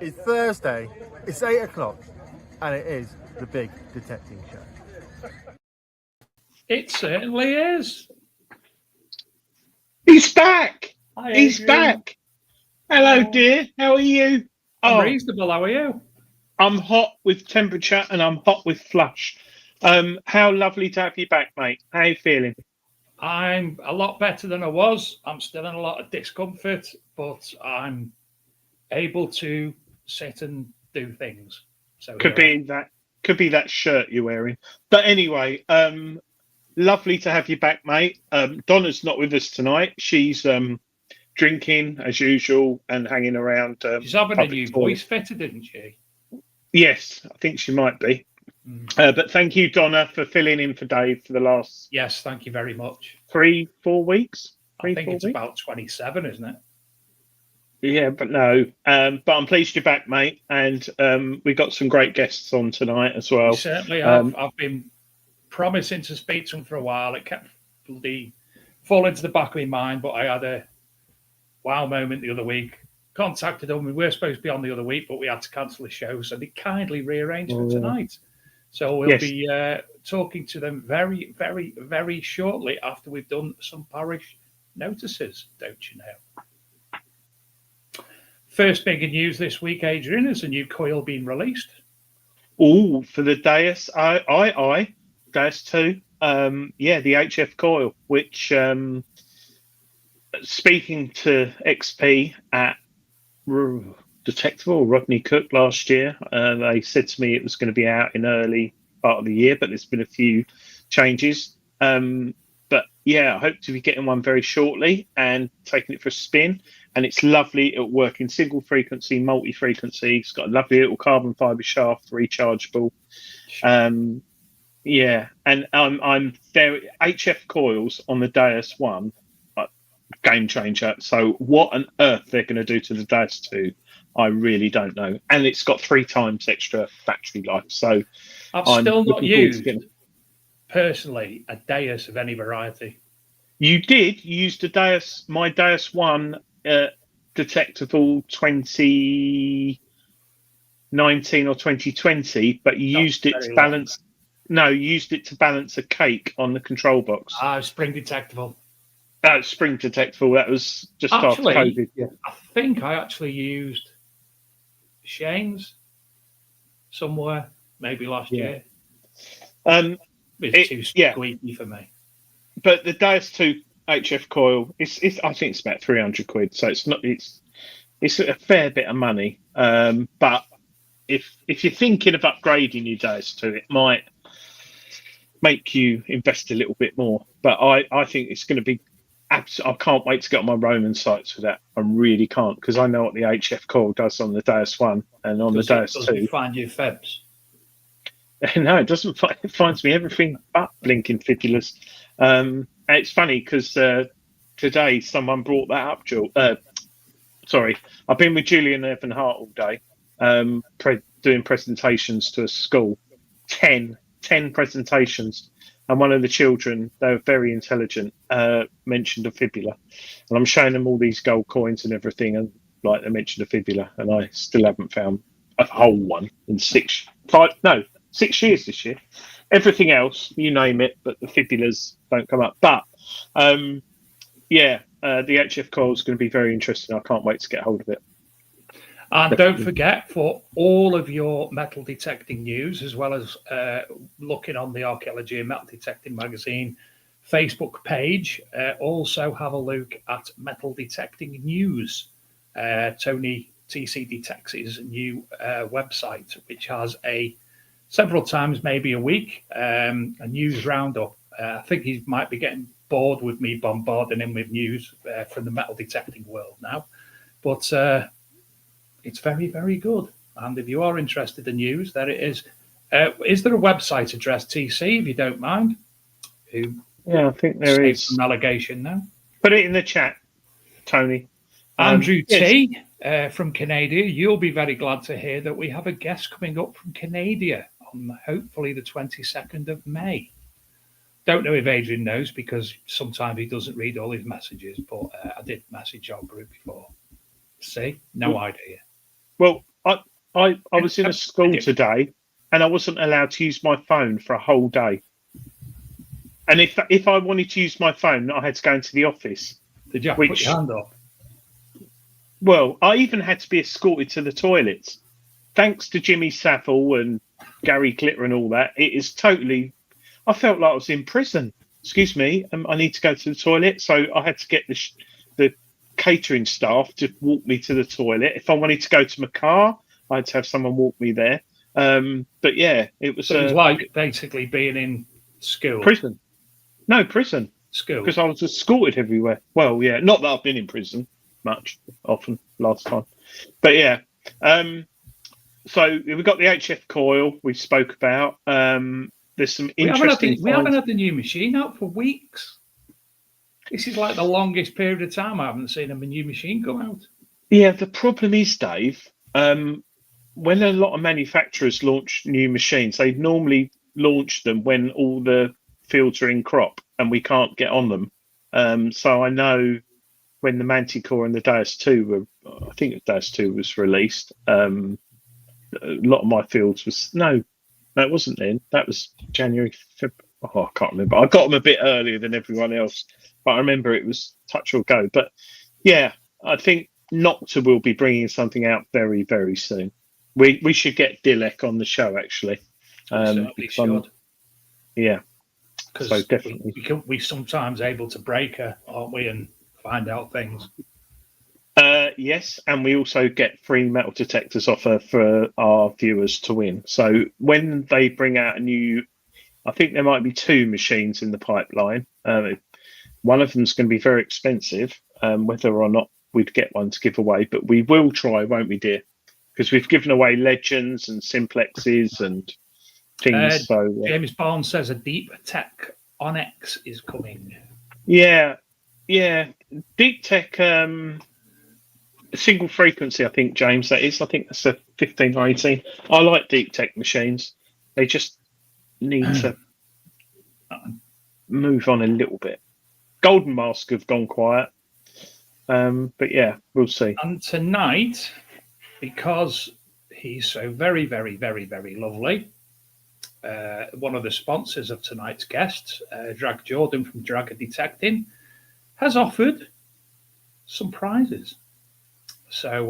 It's Thursday, it's 8 o'clock, and it is the big detecting show. It certainly is. He's back! Hi, He's Adrian. back! Hello, dear. How are you? I'm reasonable. How are you? I'm hot with temperature and I'm hot with flush. How lovely to have you back, mate. How are you feeling? I'm a lot better than I was. I'm still in a lot of discomfort, but I'm able to sit and do things. So Could be that shirt you're wearing. But anyway, lovely to have you back, mate. Donna's not with us tonight. She's drinking as usual and hanging around. She's having a new voice fitted, didn't she? Yes, I think she might be. But thank you, Donna, for filling in for Dave for the last. Yes, thank you very much. 3-4 weeks. I think it's about 27, isn't it? Yeah, but no. But I'm pleased you're back, mate. And we got some great guests on tonight as well. We certainly have. I've been promising to speak to them for a while. It kept bloody falling to the back of my mind, but I had a wow moment the other week. Contacted them. We were supposed to be on the other week, but we had to cancel the show, so they kindly rearranged for tonight. So we'll be talking to them very, very, very shortly after we've done some parish notices, don't you know? First big news this week, Adrian, is a new coil being released. Oh, for the Deus Deus 2. The HF coil, which speaking to XP at Detectable Rodney Cook last year, they said to me it was going to be out in early part of the year, but there's been a few changes. But yeah, I hope to be getting one very shortly and taking it for a spin. And it's lovely. It'll work in single frequency, multi frequency. It's got a lovely little carbon fiber shaft, rechargeable. And I'm very HF coils on the Deus 1, game changer. So what on earth they're going to do to the Deus 2, I really don't know. And it's got 3 times extra battery life. So I've still not used personally a Deus of any variety. You did. You used my Deus 1 Detectable 2019 or 2020, but you used it to balance. No, you used it to balance a cake on the control box. Spring detectable. Spring detectable. That was just after COVID. Yeah. I think I actually used Shane's somewhere, maybe last year. It's too squeaky for me. But the Deus 2 HF coil, I think it's about 300 quid. So it's not. It's a fair bit of money. But if you're thinking of upgrading your Deus 2, it might make you invest a little bit more. But I think it's going to be. I can't wait to get on my Roman sites for that. I really can't, because I know what the HF coil does on the Deus 1 and on the Deus 2. Does it find you febs? No, it doesn't. It finds me everything but blinking fibulas. It's funny because today someone brought that up, sorry, I've been with Julian and Evan Hart all day, doing presentations to a school. 10 presentations. And one of the children, they were very intelligent, mentioned a fibula. And I'm showing them all these gold coins and everything, and like they mentioned a fibula, and I still haven't found a whole one in 6 years this year. Everything else, you name it, but the fibulas don't come up. But the HF coil is going to be very interesting. I can't wait to get hold of it. And don't forget, for all of your metal detecting news, as well as looking on the Archaeology and Metal Detecting magazine Facebook page. Also have a look at Metal Detecting News, Tony TC Detects' new website, which has several times, maybe a week, a news roundup. I think he might be getting bored with me bombarding him with news from the metal detecting world now, but it's very, very good. And if you are interested in news, there it is. Is there a website address, TC, if you don't mind? Yeah, I think there is. An allegation now. Put it in the chat, Tony. Andrew yes. T from Canada. You'll be very glad to hear that we have a guest coming up from Canada on hopefully the 22nd of May. Don't know if Adrian knows because sometimes he doesn't read all his messages, but I did message our group before. See? No idea. Well, I was in a school today and I wasn't allowed to use my phone for a whole day. And if I wanted to use my phone, I had to go into the office. Did you put your hand up? Well, I even had to be escorted to the toilets. Thanks to Jimmy Savile and Gary Glitter and all that, it is totally... I felt like I was in prison. Excuse me, I need to go to the toilet. So I had to get the catering staff to walk me to the toilet. If I wanted to go to my car, I had to have someone walk me there. But yeah, it was... So it was like basically being in school. Prison. No, prison. School. Because I was escorted everywhere. Well, yeah, not that I've been in prison much, often, last time. But yeah. So we've got the HF coil we spoke about. There's some interesting... We haven't had the new machine out for weeks. This is like the longest period of time I haven't seen a new machine come out. Yeah, the problem is, Dave, when a lot of manufacturers launch new machines, they normally launch them when all the fields are in crop and we can't get on them. So I know when the Manticore and the Deus 2 were, I think the Deus 2 was released, a lot of my fields was... No, it wasn't then. That was January, February. Oh, I can't remember. I got them a bit earlier than everyone else, but I remember it was touch or go. But yeah, I think Nocta will be bringing something out very, very soon. We should get Dilek on the show, actually. Certainly should. Yeah. Because so definitely. we sometimes able to break her, aren't we, and find out things. Yes, and we also get free metal detectors offer for our viewers to win. So when they bring out a new, I think there might be 2 machines in the pipeline. One of them is going to be very expensive, whether or not we'd get one to give away, but we will try, won't we, dear? Because we've given away Legends and Simplexes and things. James Barnes says a Deep Tech Onyx is coming. Yeah. Deep Tech... single frequency, I think, James, that is. I think that's a 15 or 18. I like deep tech machines. They just need to move on a little bit. Golden Mask have gone quiet. But yeah, we'll see. And tonight, because he's so very, very, very, very lovely, one of the sponsors of tonight's guests, Drag Jordan from Drag Detecting, has offered some prizes. So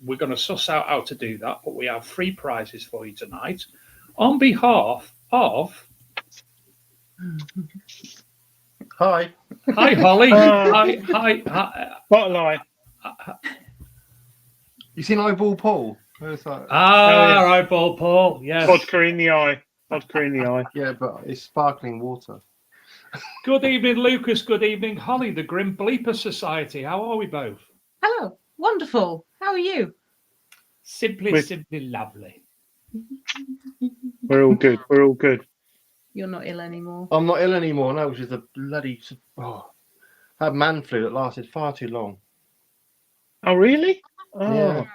we're going to suss out how to do that, but we have 3 prizes for you tonight on behalf of... Hi, Holly. Hi. What a lie. You seen Eyeball Paul? Eyeball Paul, yes. Vodka in the eye. Yeah, but it's sparkling water. Good evening, Lucas. Good evening, Holly, the Grim Bleeper Society. How are we both? Hello. Wonderful. How are you? Simply lovely. We're all good. You're not ill anymore. I'm not ill anymore, no, which is a bloody... I had man flu that lasted far too long. Oh, really? Oh. Yeah.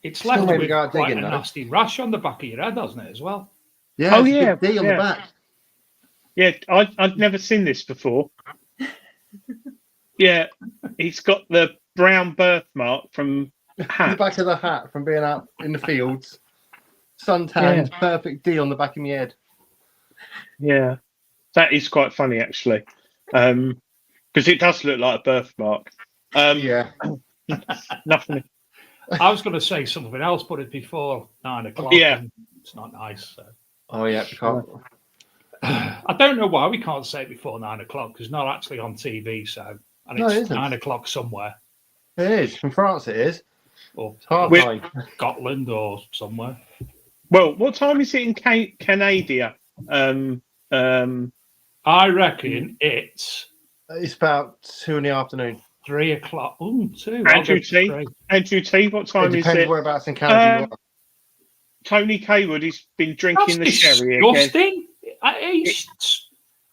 It's left with quite a nasty rash on the back of your head, hasn't it, as well? Yeah, big D on the back. Yeah, I'd never seen this before. Yeah, he's got the brown birthmark from hat. The back of the hat from being out in the fields. Suntanned, perfect D on the back of my head. Yeah, that is quite funny, actually. Because it does look like a birthmark. Yeah. Nothing. I was going to say something else, but it's before 9 o'clock. Yeah. It's not nice. So. Oh, yeah. I don't know why we can't say it before 9 o'clock because it's not actually on TV. So, and No, it it's isn't. 9 o'clock somewhere, It is. In France, it is. or It's half We're- 9. Scotland, or somewhere. Well, what time is it in Canada? I reckon it's It's about 2 in the afternoon. 3 o'clock. Oh, 2. Andrew T. Andrew T. What It time is depends it? whereabouts in Canada you are. Tony Kaywood has been drinking the That's sherry again. disgusting.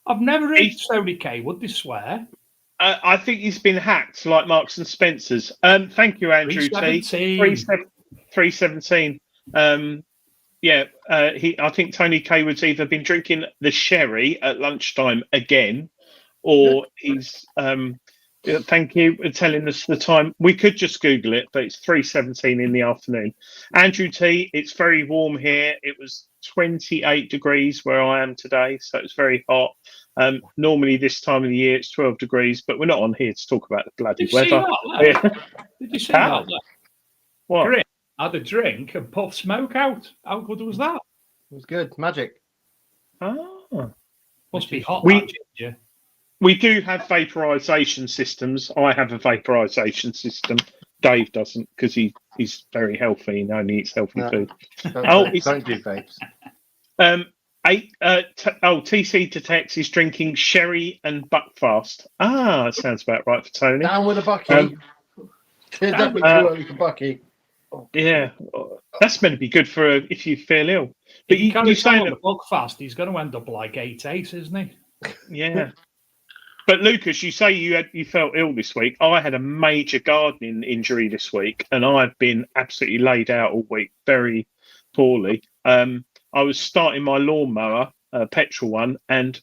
I've never heard Tony Kaywood this swear. I think he's been hacked like Marks and Spencer's. Thank you, Andrew T. 317. I think Tony Kaywood's either been drinking the sherry at lunchtime again, or he's. Thank you for telling us the time. We could just Google it, but it's 3:17 in the afternoon. Andrew T. It's very warm here. It was 28 degrees where I am today, so it's very hot. Normally this time of the year it's 12 degrees, but we're not on here to talk about the bloody Did you see weather. that? Did you see that? What? Grim had a drink and puffed smoke out. How good was that? It was good. Magic. Ah. Must be hot. We- that ginger. We do have vaporization systems. I have a vaporization system. Dave doesn't because he's very healthy and only eats healthy No. food. Don't do vapes. TC Detects is drinking sherry and Buckfast. Ah, that sounds about right for Tony. Down with a Bucky. It's definitely too early for Bucky. Yeah, that's meant to be good for if you feel ill. But If he you carries on saying the that, book fast, he's going to end up like 8-8, isn't he? yeah. But Lucas, you say you felt ill this week. I had a major gardening injury this week, and I've been absolutely laid out all week, very poorly. I was starting my lawnmower, petrol one, and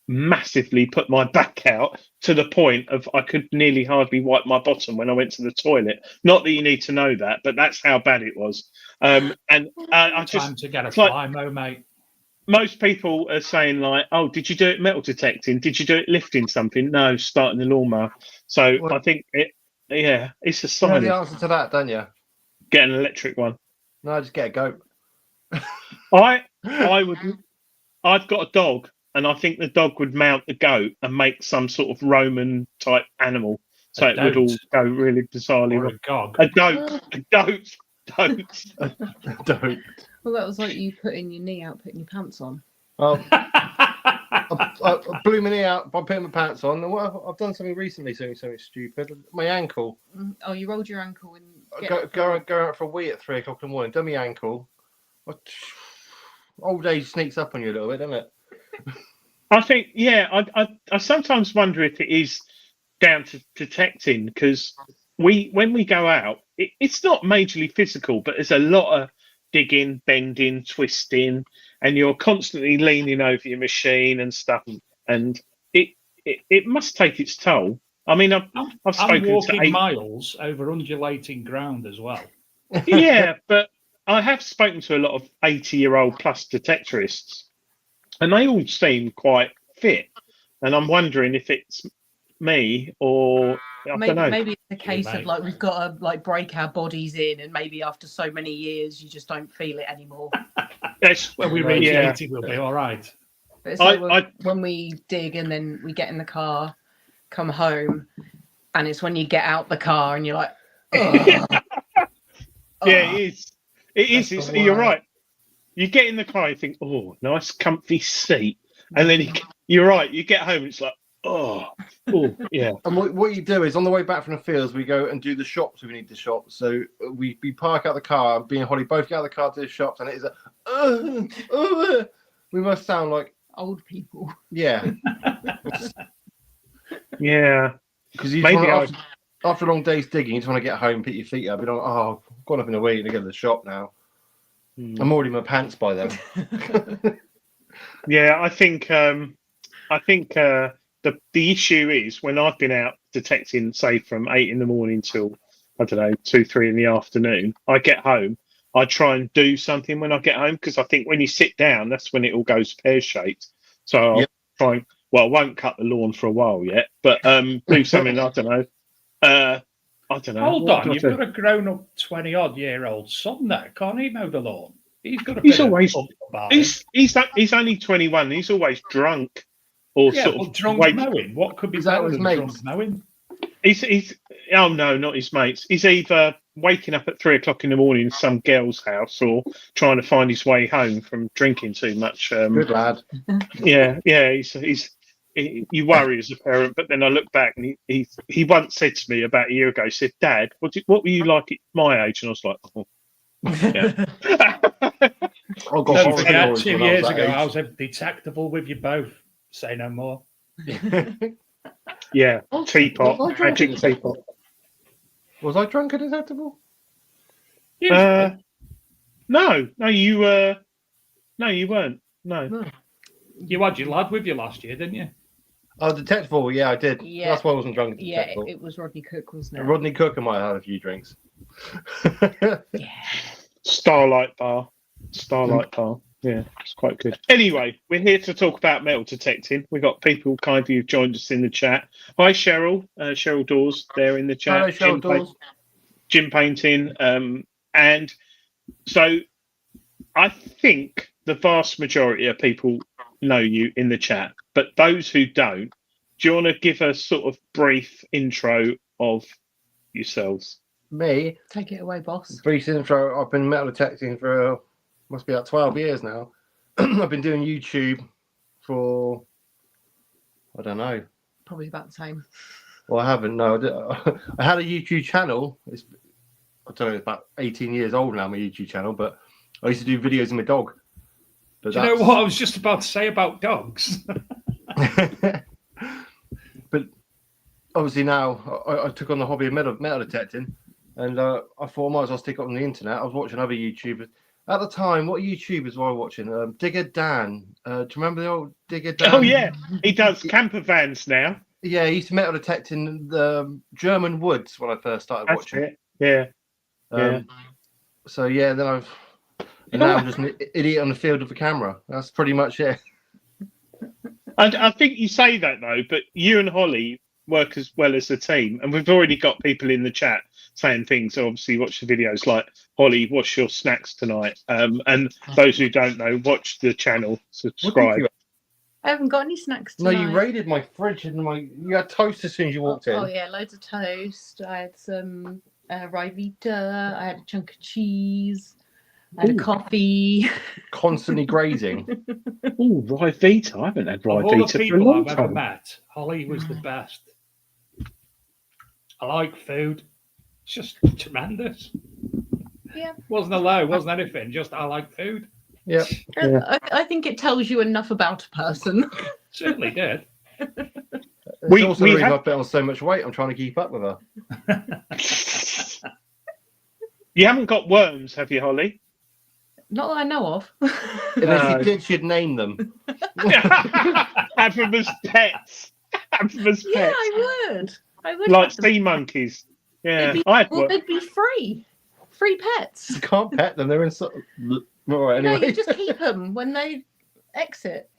massively put my back out to the point of I could nearly hardly wipe my bottom when I went to the toilet. Not that you need to know that, but that's how bad it was. I Time just to get a like- flymo, mate. most people are saying like, "Oh, did you do it metal detecting? Did you do it lifting something?" No, starting the lawnmower. So Well- I think it's a You know sign. the answer to that, don't you? Get an electric one. No, just get a goat. I would. I've got a dog, and I think the dog would mount the goat and make some sort of Roman type animal, so A it would all goat. go really bizarrely Or wrong. a gog. A goat, don't. Don't. Well, that was like you putting your knee out, putting your pants on. Oh, I blew my knee out by putting my pants on. And I've done something recently, something stupid. My ankle. Oh, you rolled your ankle and Go out for a wee at 3 o'clock in the morning. Done my ankle. Old age sneaks up on you a little bit, doesn't it? I think, yeah, I sometimes wonder if it is down to detecting because when we go out, it's not majorly physical, but there's a lot of digging, bending, twisting, and you're constantly leaning over your machine and stuff, and it must take its toll. I mean, I've I'm spoken to walking miles over undulating ground as well. yeah, but I have spoken to a lot of 80-year-old plus detectorists, and they all seem quite fit. And I'm wondering if it's me or I don't know. maybe it's a case mate. of like we've got to like break our bodies in, and maybe after so many years you just don't feel it anymore. That's, When we Yeah. reach Yeah. 80, we'll be all right. But it's like I- when we dig and then we get in the car, come home, and it's when you get out the car and you're like, yeah, "Ugh." it is. It is. That's It's, the you're one. right. You get in the car, you think, oh, nice comfy seat, and then you're right. You get home, it's like, oh, yeah. And what you do is on the way back from the fields, we go and do the shops we need to shop. So we park out the car, me and Holly both get out of the car to the shops, and it is we must sound like, Old people. yeah. Yeah. Because you Maybe just wanna, after a long day's digging, you just want to get home, pick your feet up. You don't, oh, I've gone up in a week to go to the shop now. I'm already in my pants by then. Yeah, I think the issue is when I've been out detecting, say from 8 in the morning till I don't know 2-3 in the afternoon, I get home. I try and do something when I get home because I think when you sit down, that's when it all goes pear shaped. So I'll try and, well, I won't cut the lawn for a while yet, but do something. I don't know. I don't know. Hold What on, do I you've do? got a grown-up 20-odd-year-old son there. Can't he mow the lawn? He's got a He's bit of always- oomph about him. He's only 21. He's always drunk or Yeah, sort but of drunk wake- knowing. What could be Is that better his than mates? drunk knowing? He's oh no, not his mates. He's either waking up at 3 o'clock in the morning in some girl's house or trying to find his way home from drinking too much. Good lad. Yeah. You worry as a parent, but then I look back and he once said to me about a year ago, he said, "Dad, what were you like at my age?" And I was like, "Oh, yeah." I've got Don't horror forget, stories 2 when I was years that ago, age. I was detectable with you both. Say no more. Yeah, Oh, teapot, was I drunk magic and teapot. Was I drunk and acceptable? You No, you weren't. No. You had your lad with you last year, didn't you? Oh, detectable. Yeah, I did. Yeah. That's why I wasn't drunk and Yeah, detectable. it was Rodney Cook, wasn't it? Rodney Cook might have had a few drinks. Yeah. Starlight Bar. Yeah, it's quite good. Anyway, we're here to talk about metal detecting. We've got people kindly who've joined us in the chat. Hi, Cheryl. Cheryl Dawes there in the chat. Hello, Cheryl Dawes. Gym painting. And so I think the vast majority of people know you in the chat, but those who don't, do you want to give a sort of brief intro of yourselves? Me, Take it away, boss. brief intro. I've been metal detecting for must be about 12 years now. I've been doing YouTube for I don't know. Probably about the same. Well, I haven't. No, I had a YouTube channel. I don't know, it's about 18 years old now. My YouTube channel, but I used to do videos of my dog. But Do you know what I was just about to say about dogs? But obviously now I took on the hobby of metal detecting, and I thought I might as well stick it on the internet. I was watching other YouTubers at the time. What YouTubers were I watching? Digger Dan. Do you remember the old Digger Dan? Oh yeah, he does camper vans now. Yeah, he used to metal detect in the German woods when I first started That's watching. it. Yeah. So yeah, then now I'm just an idiot on the field with a camera. That's pretty much it. I think you say that though, but you and Holly work as well as a team, and we've already got people in the chat saying things. So obviously, watch the videos like Holly, what's your snacks tonight? And those who don't know, watch the channel, What did subscribe. you- I haven't got any snacks No, tonight. you raided my fridge and you had toast as soon as you walked in. Oh yeah, loads of toast. I had some Rivita. I had a chunk of cheese. I had Ooh. a coffee. Constantly grazing. Oh, Rivita! I haven't had Of all the Rivita for a people long I've ever time. met, Holly was the best. I like food. It's just tremendous. Yeah. Wasn't a low, wasn't anything. Just I like food. Yeah. Yeah. I think it tells you enough about a person. Certainly did. It's We- also we the reason have- I've put on so much weight. I'm trying to keep up with her. You haven't got worms, have you, Holly? Not that I know of. And if you did, she'd name them. Have them as pets. Have them as Yeah, pets. I would. I would. Like have them. sea monkeys. Yeah, They'd be, I had well, worms. they'd be free. Free pets. You can't pet them. They're in so. Right, No, anyway. you just keep them when they exit.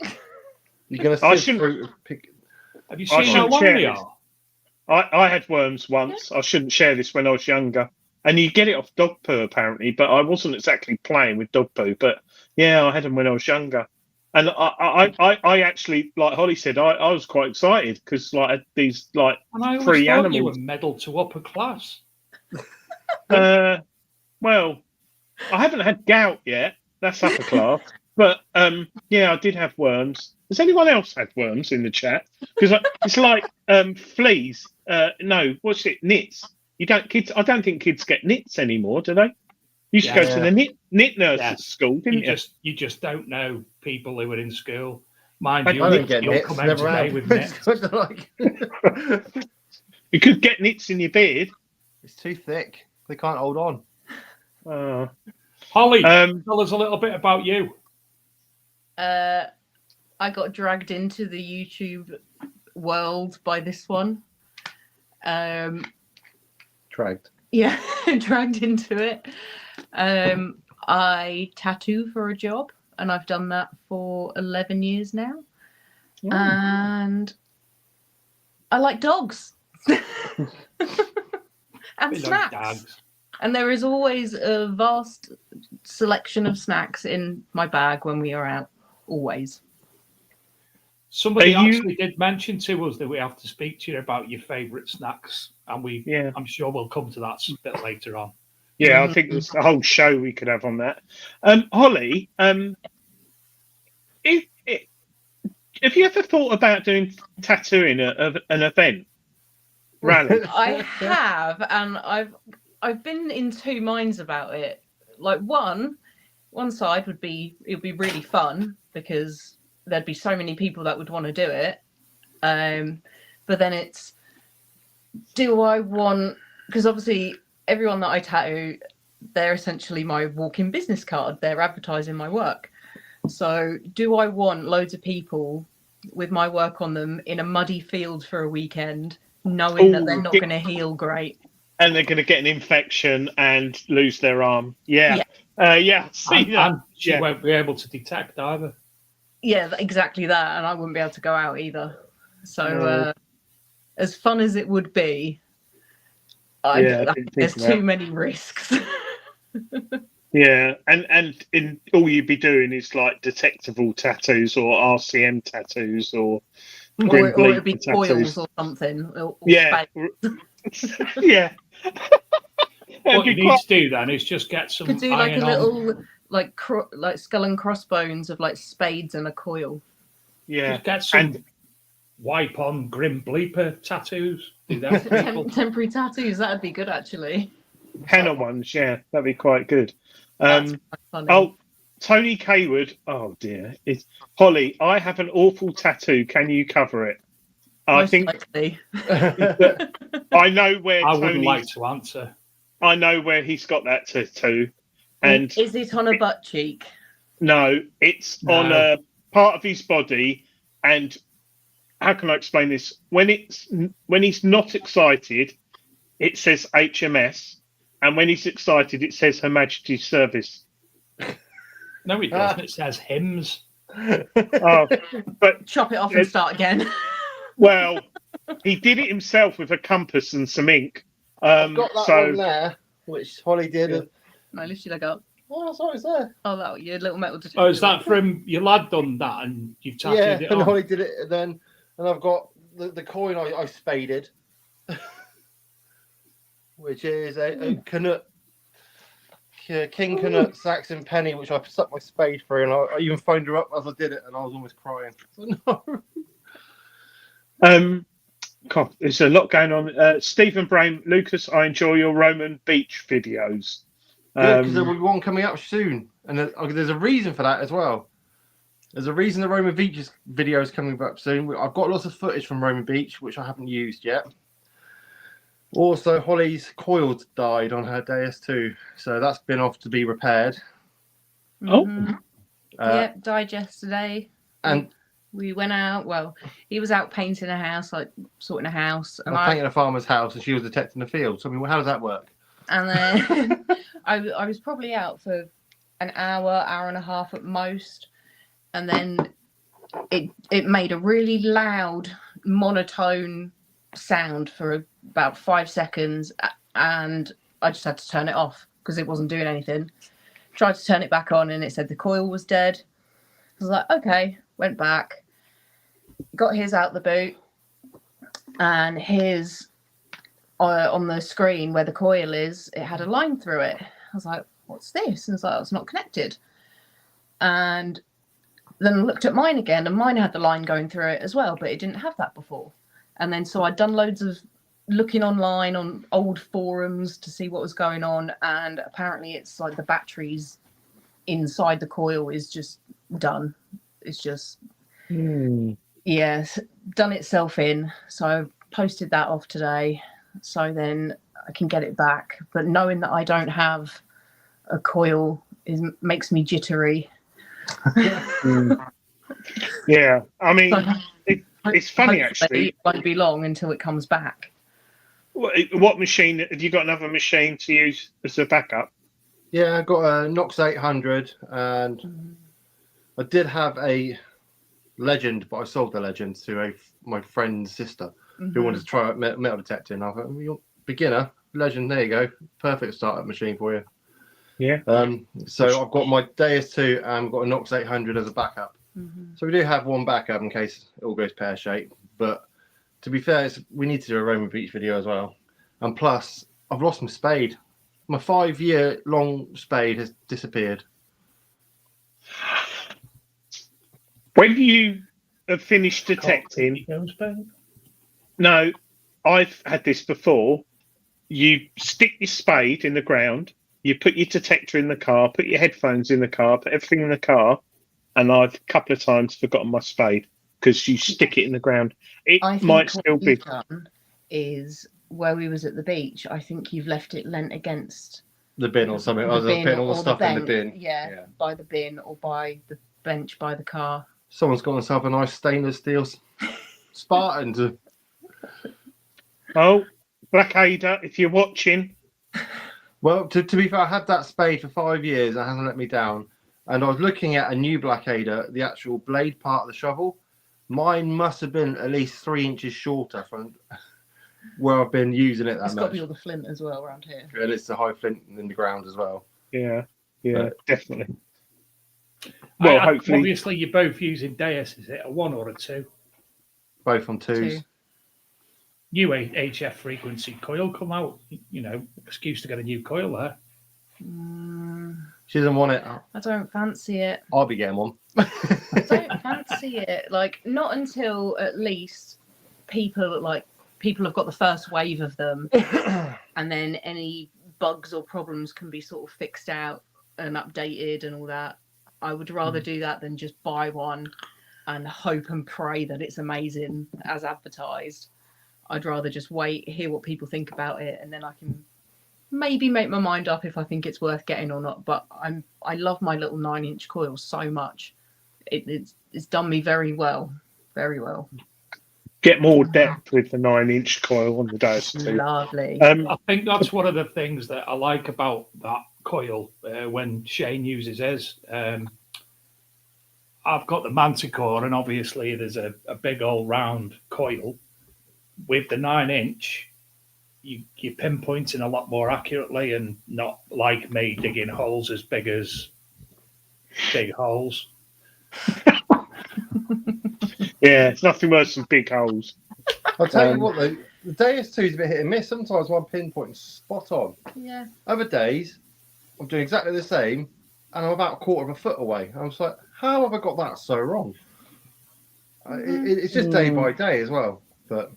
You're going I to sift shouldn't- through. Pick. Have you I seen how shouldn't long share they this. are? I had worms once. I shouldn't share this when I was younger. And you get it off dog poo, apparently, but I wasn't exactly playing with dog poo. But yeah, I had them when I was younger. And I actually, like Holly said, I was quite excited because like I had these like And I always free thought you were animals. medal to upper class. Well, I haven't had gout yet. That's upper class. But yeah, I did have worms. Has anyone else had worms in the chat? Because it's like fleas. No, what's it? Nits. You don't kids. I don't think kids get nits anymore, do they? You used to go Yeah. to the knit nurse Yeah. at school, didn't you? You just don't know people who are in school. Mind I you, I don't get you'll nits. come out Never today have. with nits. You could get nits in your beard. It's too thick. They can't hold on. Holly, Um, tell us a little bit about you. I got dragged into the YouTube world by this one. Dragged. Yeah, dragged into it. I tattoo for a job, and I've done that for 11 years now. And I like dogs. And We like snacks. dogs. And there is always a vast selection of snacks in my bag when we are out. Always. Somebody Are you- actually did mention to us that we have to speak to you about your favourite snacks, and I'm sure we'll come to that a bit later on. Yeah, I think there's a whole show we could have on that. Holly, have you ever thought about doing tattooing at an event? Rally? I have, and I've been in two minds about it. Like one side would be it'd be really fun because there'd be so many people that would want to do it. But then it's, do I want, because obviously everyone that I tattoo, they're essentially my walk-in business card. They're advertising my work. So do I want loads of people with my work on them in a muddy field for a weekend, knowing that they're not going to heal great? And they're going to get an infection and lose their arm. Yeah. See that. And she won't be able to detect either. Yeah, exactly that. And I wouldn't be able to go out either. So as fun as it would be, there's too many risks. Yeah, and all you'd be doing is like detectable tattoos or RCM tattoos or Grim or it'd be Bleeper coils or something. Or yeah. Yeah. What you need to do then is just get some could do like a iron little like skull and crossbones of like spades and a coil. Yeah. Just get some wipe on Grim Bleeper tattoos. Do that for people. Temporary tattoos, that'd be good actually. Henna ones, yeah, that'd be quite good. That's quite funny. Oh, Tony Kaywood. Oh dear, it's Holly. I have an awful tattoo. Can you cover it? Most likely. I know where I wouldn't like to answer. I know where he's got that tattoo. And is it on a butt cheek? No, it's on a part of his body. And how can I explain this? When he's not excited, it says HMS, and when he's excited, it says Her Majesty's Service. No, it doesn't. It says hymns. Oh, but chop it off and start again. Well, he did it himself with a compass and some ink. I've got that one there, which Holly did. Yeah. No, lift your leg up. Oh, sorry, it's there. Oh, that your little metal detector. Oh, is that from your lad done that and you've tattooed it on? And Holly did it then, and I've got the coin I spaded, which is a Canut, King Canut Saxon penny, which I stuck my spade through, and I even phoned her up as I did it, and I was almost crying. So, no. God, there's a lot going on. Stephen Brain, Lucas, I enjoy your Roman beach videos. Because there will be one coming up soon, and there's a reason for that as well. There's a reason the Roman Beach video is coming up soon. I've got lots of footage from Roman Beach, which I haven't used yet. Also, Holly's coil died on her Deus too, so that's been off to be repaired. Mm-hmm. Died yesterday. And we went out. Well, he was out painting a house, like sorting a house, and I painted a farmer's house, and she was detecting the field. So I mean, how does that work? And then I was probably out for an hour and a half at most, and then it made a really loud monotone sound for about 5 seconds, and I just had to turn it off because it wasn't doing anything. Tried to turn it back on, and it said the coil was dead. I was like, okay, went back, got his out the boot, and his on the screen where the coil is, it had a line through it. I was like, what's this? And it's like, it's not connected. And then I looked at mine again, and mine had the line going through it as well, but it didn't have that before. And then so I'd done loads of looking online on old forums to see what was going on, and apparently it's like the batteries inside the coil is just done. It's just done itself in. So I posted that off today, so then I can get it back. But knowing that I don't have a coil makes me jittery. Yeah, I mean, it's funny actually. It won't be long until it comes back. What machine have you got? Another machine to use as a backup? Yeah, I got a Nox 800, and I did have a Legend, but I sold the Legend to my friend's sister who wanted to try out metal detecting. I thought, you're beginner, legend. There you go. Perfect startup machine for you. Yeah. So I've got my Deus 2 and I've got a Nox 800 as a backup. So we do have one backup in case it all goes pear-shaped. But to be fair, we need to do a Roman Beach video as well. And plus, I've lost my spade. My 5-year-long spade has disappeared. When you have finished detecting, no, I've had this before. You stick your spade in the ground, you put your detector in the car, put your headphones in the car, put everything in the car, and I've a couple of times forgotten my spade because you stick it in the ground. It I think might what still be. you've done is where we was at the beach. I think you've left it lent against The bin or something. I the was bin putting all the or stuff in the bench. bin. Yeah, by the bin or by the bench by the car. Someone's got themselves a nice stainless steel Spartan to... Oh, Black Ada, if you're watching. Well, to be fair, I had that spade for 5 years and it hasn't let me down. And I was looking at a new Black Ada, the actual blade part of the shovel. Mine must have been at least 3 inches shorter from where I've been using it that It's much. got to be all the flint as well around here. And it's the high flint in the ground as well. Yeah, But- definitely. Well, hopefully. Obviously, you're both using Deus. Is it a 1 or a 2? Both on 2s. 2. New HF frequency coil come out. Excuse to get a new coil there. She doesn't want it. I don't fancy it. I'll be getting one. I don't fancy it. Like, not until at least people have got the first wave of them, and then any bugs or problems can be sort of fixed out and updated and all that. I would rather do that than just buy one and hope and pray that it's amazing as advertised. I'd rather just wait, hear what people think about it, and then I can maybe make my mind up if I think it's worth getting or not. But I love my little 9-inch coil so much. It's done me very well. Very well. Get more depth with the 9-inch coil on the Deus 2. Lovely. I think that's one of the things that I like about that coil when Shane uses his. I've got the Manticore, and obviously there's a big old round coil. With the 9-inch, you're pinpointing a lot more accurately and not like me digging holes as big as big holes. Yeah, it's nothing worse than big holes. I'll tell you what, though, the Deus 2 is a bit hit and miss. Sometimes my pinpoint's spot on. Yeah. Other days, I'm doing exactly the same, and I'm about a quarter of a foot away. I was like, how have I got that so wrong? It's just day by day as well. But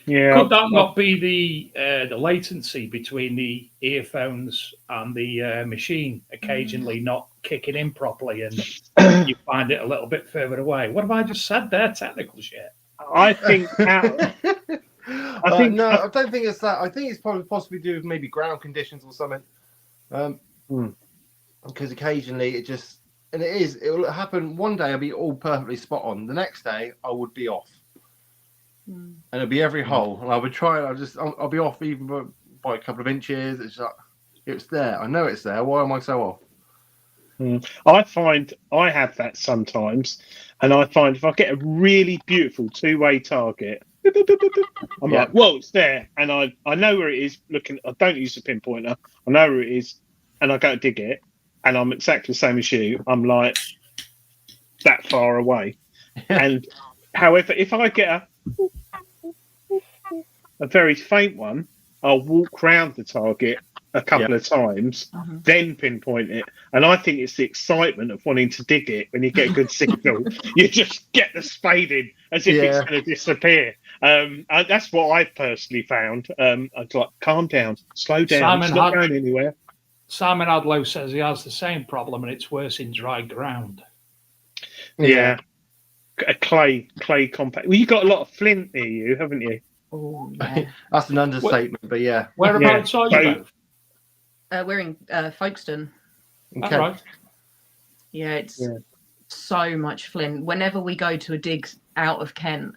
Yeah. Could that not be the latency between the earphones and the machine occasionally not kicking in properly, and you find it a little bit further away? What have I just said there? Technical shit. I think. no, I don't think it's that. I think it's probably possibly due with maybe ground conditions or something. Because occasionally it just, and it will happen. One day I'll be all perfectly spot on. The next day I would be off. And it'll be every hole, and I would try. I'll be off even by a couple of inches. It's like it's there. I know it's there. Why am I so off? I find I have that sometimes, and I find if I get a really beautiful two-way target, I'm like, "Whoa, it's there!" And I know where it is. Looking, I don't use the pinpointer. I know where it is, and I go to dig it, and I'm exactly the same as you. I'm like that far away, and however, if I get a very faint one, I'll walk round the target a couple of times, then pinpoint it. And I think it's the excitement of wanting to dig it when you get a good signal. You just get the spade in as if it's going to disappear. That's what I've personally found. I'd like, calm down, slow down. It's not going anywhere. Simon Adlow says he has the same problem, and it's worse in dry ground. Yeah. A clay compact. Well, you got a lot of flint near you, haven't you? Oh, yeah. That's an understatement, but yeah. Whereabouts are you both? We're in Folkestone. Okay. Right. Yeah, it's so much flint. Whenever we go to a dig out of Kent,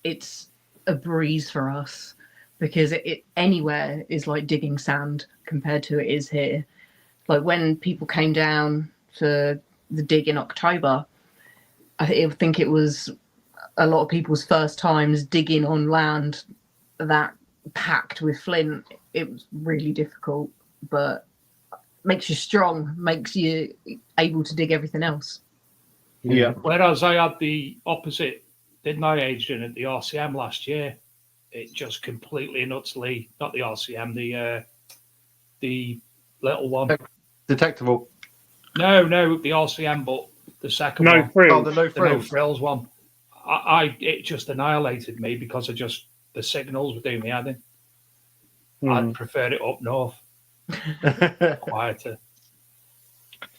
it's a breeze for us because it anywhere is like digging sand compared to it is here. Like when people came down for the dig in October, I think it was a lot of people's first times digging on land that packed with flint it was really difficult, but makes you strong, makes you able to dig everything else. Yeah. Whereas I had the opposite, didn't I, Adrian, at the RCM last year? It just completely and utterly, not the RCM, the little one. Detectable. No, the RCM, but the second No one. frills. Oh, the no The no frills. frills one. It just annihilated me because the signals were doing me head in. I'd prefer it up north, quieter.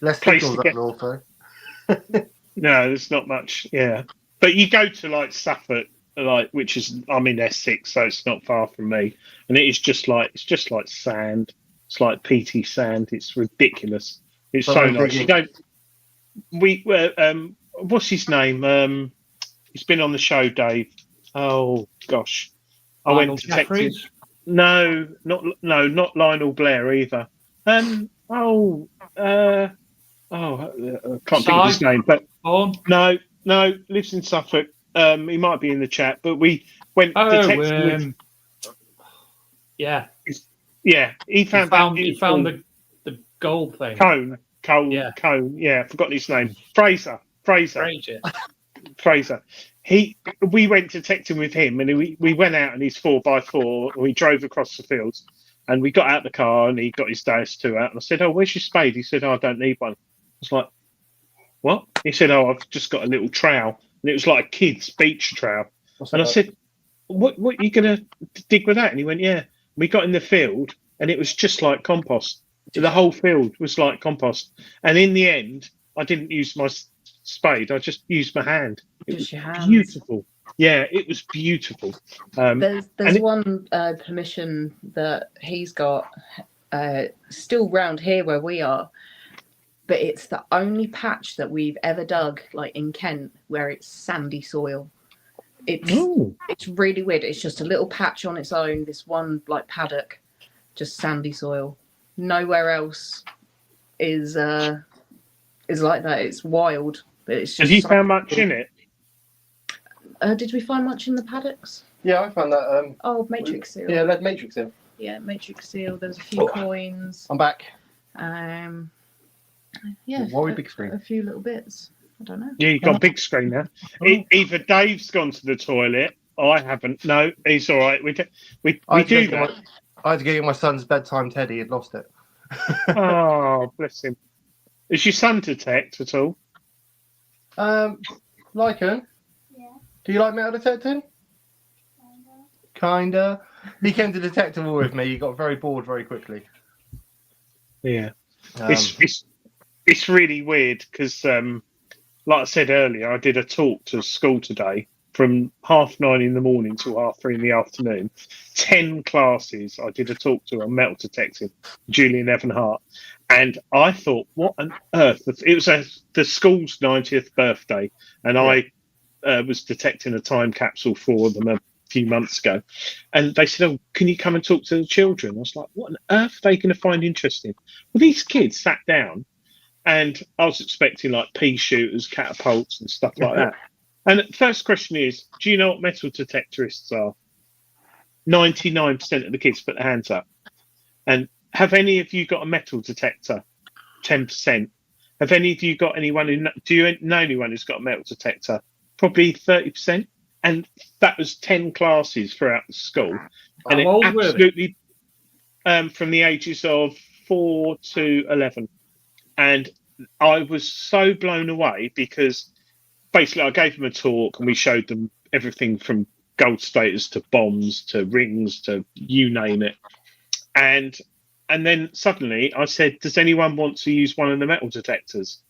Less Place signals to up get- north, though. No, there's not much. Yeah, but you go to like Suffolk, like which is I'm in Essex, so it's not far from me, and it's just like sand. It's like peaty sand. It's ridiculous. It's But so I'm nice. You thinking- don't. What's his name? He's been on the show, Dave. Oh gosh, I Lionel went to text him. Jeffries. No, not Lionel Blair either. I can't think of his Si? name, but Vaughan. no, lives in Suffolk. He might be in the chat, but we went to Oh, text him. yeah. Yeah, he He found found the gold thing. Cone. Yeah. Cone. Yeah, I've forgotten his name. Fraser. Fraser. We went to text him with him, and we went out in his 4x4, and we drove across the fields, and we got out the car, and he got his DS2 out, and I said, "Oh, where's your spade?" He said, "Oh, I don't need one." I was like, "What?" He said, "Oh, I've just got a little trowel," and it was like a kid's beach trowel. And I said, what are you going to dig with that? And he went, yeah. We got in the field and it was just like compost. The whole field was like compost. And in the end, I didn't use my spade. I just used my hand. It Just was your hands. beautiful. Yeah, it was beautiful. There's and it- one permission that he's got still round here where we are, but it's the only patch that we've ever dug, like in Kent, where it's sandy soil. It's really weird. It's just a little patch on its own, this one like paddock, just sandy soil. Nowhere else is like that. It's wild, but it's just. Have you found much in it? Did we find much in the paddocks? Yeah, I found that. Oh, matrix seal. Yeah, lead matrix in. Yeah, matrix seal. There's a few coins. I'm back. Yeah, Why are we big screen? a few little bits. I don't know. Yeah, you've got a big screen now. Either Dave's gone to the toilet. I haven't. No, he's all right. We do that. I had to get my son's bedtime teddy. He'd lost it. Oh, bless him. Is your son detect at all? Lycan? Yeah. Do you like metal detecting? Kinda. He came to Detectable with me. He got very bored very quickly. Yeah. It's really weird because, like I said earlier, I did a talk to school today from 9:30 in the morning till 3:30 in the afternoon. 10 classes I did a talk to on metal detecting, Julian Evanhart. And I thought, what on earth? It was the school's 90th birthday, and I was detecting a time capsule for them a few months ago. And they said, oh, can you come and talk to the children? I was like, what on earth are they going to find interesting? Well, these kids sat down, and I was expecting like pea shooters, catapults, and stuff like that. And the first question is, do you know what metal detectorists are? 99% of the kids put their hands up. And have any of you got a metal detector? 10%. Have any of you got anyone do you know anyone who's got a metal detector? Probably 30%. And that was 10 classes throughout the school. And How old were they? absolutely from the ages of 4 to 11. And I was so blown away because basically I gave them a talk and we showed them everything from gold status to bombs to rings to you name it. And then suddenly I said, does anyone want to use one of the metal detectors?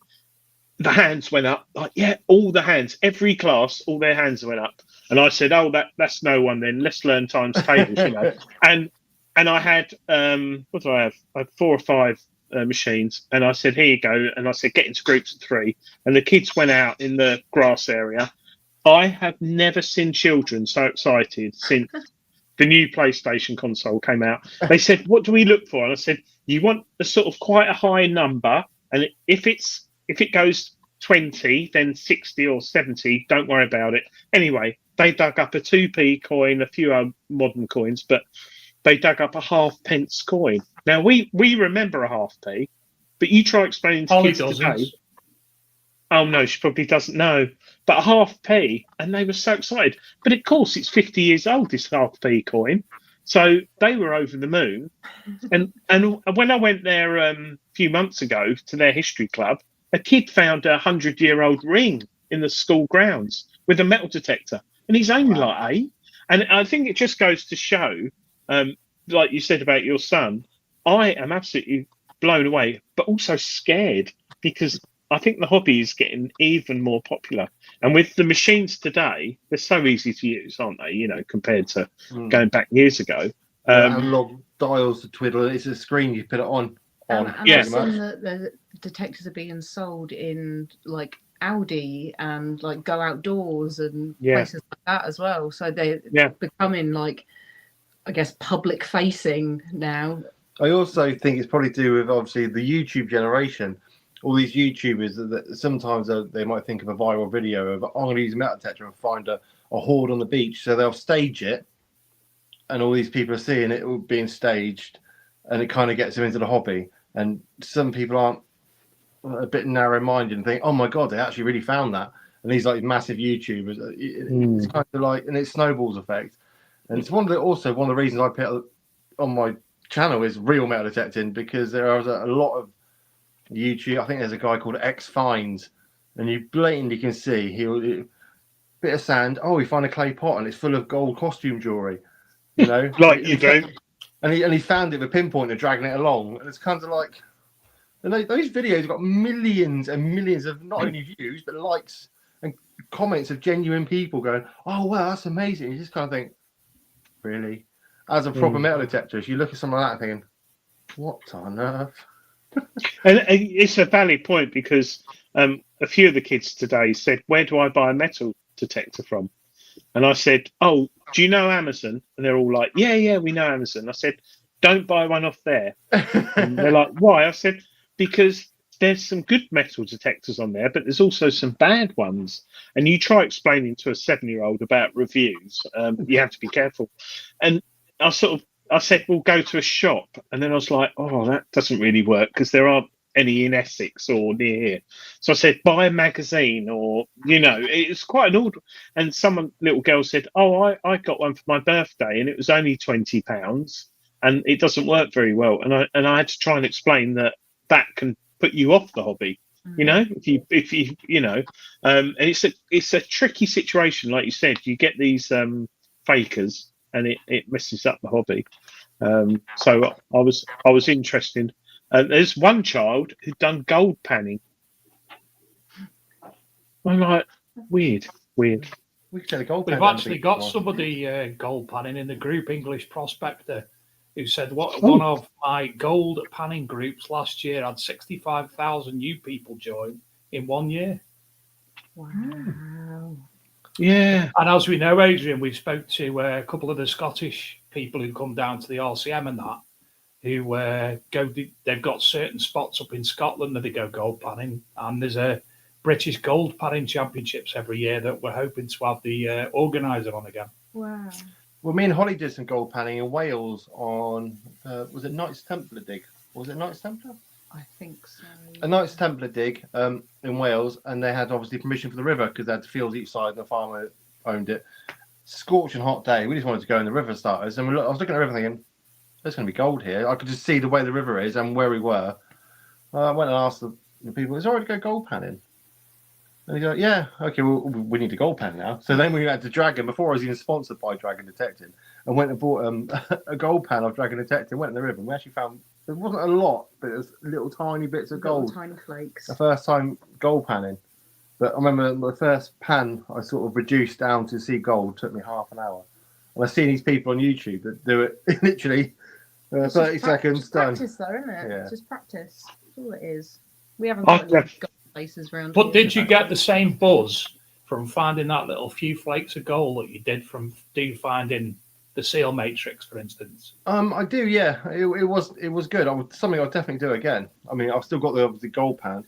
The hands went up, like, yeah, all the hands, every class, all their hands went up. And I said, oh, that's no one then. Let's learn times tables, you know. And I had, what do I have? I had 4 or 5 machines. And I said, here you go. And I said, get into groups of 3. And the kids went out in the grass area. I have never seen children so excited since the new PlayStation console came out. They said, what do we look for? And I said, you want a sort of quite a high number. And if it goes 20, then 60 or 70, don't worry about it. Anyway, they dug up a 2p coin, a few other modern coins, but they dug up a half-pence coin. Now, we remember a half-p, but you try explaining to Holly kids today. doesn't. Oh, no, she probably doesn't know. But a half-p, and they were so excited. But, of course, it's 50 years old, this half-p coin. So they were over the moon. And when I went there a few months ago to their history club, a kid found a 100-year-old ring in the school grounds with a metal detector. And he's only like 8. And I think it just goes to show, like you said about your son, I am absolutely blown away, but also scared, because I think the hobby is getting even more popular. And with the machines today, they're so easy to use, aren't they? You know, compared to going back years ago. Analog dials to twiddle. It's a screen you put it on. And Yeah. I've seen that the detectors are being sold in like Aldi and like Go Outdoors and places like that as well. So they're becoming like, I guess, public facing now. I also think it's probably to do with obviously the YouTube generation. All these YouTubers that sometimes they might think of a viral video of, I'm going to use a metal detector and find a hoard on the beach. So they'll stage it, and all these people are seeing it being staged, and it kind of gets them into the hobby. And some people aren't a bit narrow-minded and think, oh my God, they actually really found that. And these like massive YouTubers, it's kind of like, and it snowballs effect. And it's one of the reasons I put on my channel is real metal detecting, because there are a lot of YouTube. I think there's a guy called X Finds, and you blatantly can see bit of sand. Oh, he found a clay pot and it's full of gold costume jewelry. You know, like you do. And he found it with a pinpointer, dragging it along, and it's kind of like, and those videos have got millions and millions of not only views but likes and comments of genuine people going, "Oh wow, that's amazing." You just kind of think, really, as a proper metal detectorist, you look at something like that thinking, what on earth? And it's a valid point, because a few of the kids today said, where do I buy a metal detector from? And I said, oh, do you know Amazon? And they're all like, yeah, we know Amazon. I said, don't buy one off there. And they're like, why? I said, because there's some good metal detectors on there, but there's also some bad ones. And you try explaining to a 7-year-old about reviews, you have to be careful. And I said, we'll go to a shop. And then I was like, oh, that doesn't really work, because there aren't any in Essex or near here. So I said, buy a magazine, or, you know, it's quite an order. And some little girl said, oh, I got one for my birthday and it was only £20 and it doesn't work very well. And I had to try and explain that can put you off the hobby. You know, if you you know, and it's a tricky situation, like you said. You get these fakers, and it messes up the hobby. So I was interested. There's one child who'd done gold panning. I'm like, weird. We could get a gold We've pan actually got somebody gold panning in the group, English Prospector, who said one of my gold panning groups last year had 65,000 new people join in 1 year. Wow. Yeah. And as we know, Adrian, we spoke to a couple of the Scottish people who come down to the RCM and that, who they've got certain spots up in Scotland that they go gold panning, and there's a British gold panning championships every year that we're hoping to have the organizer on again. Wow. Well, me and Holly did some gold panning in Wales on, was it Knights Templar dig? Was it Knights Templar? I think so. A Knights Templar dig in Wales, and they had obviously permission for the river because they had fields each side and the farmer owned it. Scorching hot day. We just wanted to go in the river starters, and I was looking at the river thinking, there's going to be gold here. I could just see the way the river is and where we were. I went and asked the people, is it all right to go gold panning? And he's like, yeah, okay, well, we need a gold pan now. So then we had to Dragon, before I was even sponsored by Dragon Detecting, and went and bought a gold pan of Dragon Detecting, went in the river, and we actually found, there wasn't a lot, but it was little tiny bits of gold. Little tiny flakes. The first time gold panning. But I remember the first pan I sort of reduced down to see gold took me half an hour. And I've seen these people on YouTube that do it literally 30 seconds done. Practice though, isn't it? Yeah. Just practice. That's all it is. We haven't got gold places around But here. did you get the same buzz from finding that little few flakes of gold that you did from finding the seal matrix, for instance? I do, yeah. It was good. Something I'll definitely do again. I mean, I've still got the gold pan.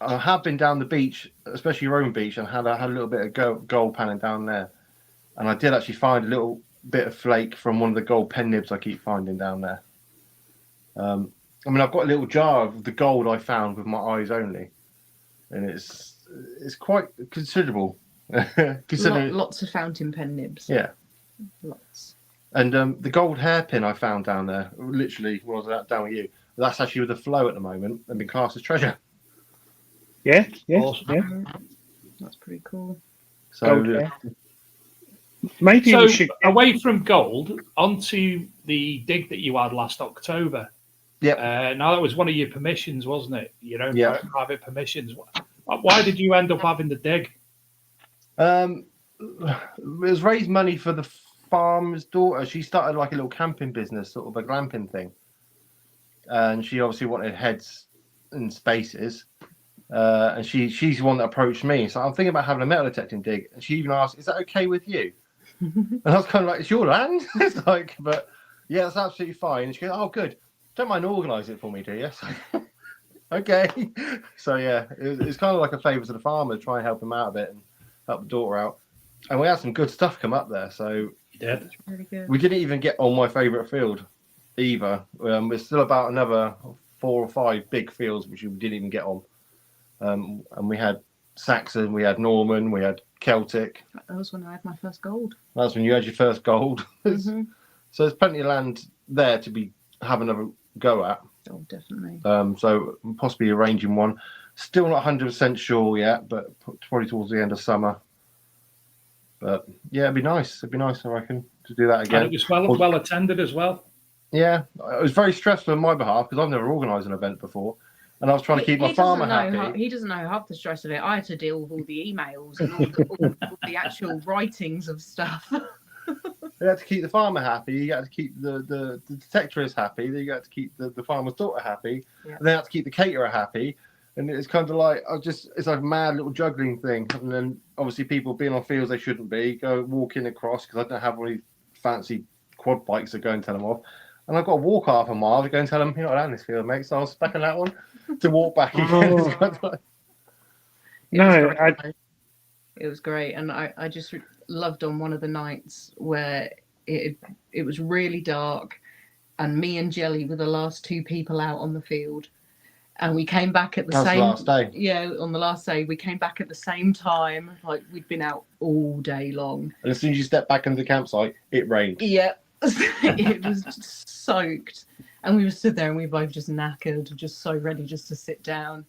I have been down the beach, especially your own beach, and had a little bit of gold panning down there. And I did actually find a little bit of flake from one of the gold pen nibs I keep finding down there. I mean, I've got a little jar of the gold I found with my eyes only, and it's quite considerable. Considering, Lots of fountain pen nibs. yeah. Lots. And the gold hairpin I found down there, literally when I was down with you, that's actually with the flow at the moment and been classed as treasure. Yeah. Awesome. Yeah. That's pretty cool. So Gold hair. Maybe So we should. away from gold, onto the dig that you had last October. yeah, Now that was one of your permissions, wasn't it? Your own Yeah. private permissions. Why did you end up having the dig? it was raised money for the farmer's daughter. She started like a little camping business, sort of a glamping thing, and she obviously wanted heads and spaces. And she's the one that approached me. So I'm thinking about having a metal detecting dig. And she even asked, "Is that okay with you?" And I was kind of like, "It's your land." It's like, but yeah, that's absolutely fine. And she goes, "Oh, good. Don't mind organising it for me, do you?" So, okay. So yeah, it's kind of like a favour to the farmer to try and help him out a bit and help the daughter out. And we had some good stuff come up there. So You did. That's really good. we didn't even get on my favourite field either. There's still about another 4 or 5 big fields which we didn't even get on. And we had Saxon, we had Norman, we had Celtic. That was when I had my first gold. That's when you had your first gold. Mhm. So there's plenty of land there to have another go at. Oh, definitely. So possibly arranging one. Still not 100% sure yet, but probably towards the end of summer. But yeah, it'd be nice. It'd be nice, I reckon, to do that And again. it was well attended as well. Yeah, it was very stressful on my behalf because I've never organised an event before. And I was trying to keep my farmer happy. He doesn't know half the stress of it. I had to deal with all the emails and all the actual writings of stuff. You had to keep the farmer happy. You had to keep the detectorist happy. Then you had to keep the farmer's daughter happy. Yeah. And then you had to keep the caterer happy. And it's kind of like it's like a mad little juggling thing. And then obviously people being on fields they shouldn't be, go walking across because I don't have any fancy quad bikes to go and tell them off. And I've got to walk half a mile to go and tell them, you're not allowed in this field, mate. So I was stuck on that one to walk back again. It's kind of like, No, It was great, and I just loved on one of the nights where it was really dark, and me and Jelly were the last 2 people out on the field, and we came back at the That was the same last day. Yeah, on the last day we came back at the same time, like we'd been out all day long. and as soon as you step back into the campsite, it rained. Yeah, it was just soaked, and we were stood there and we were both just knackered, just so ready just to sit down.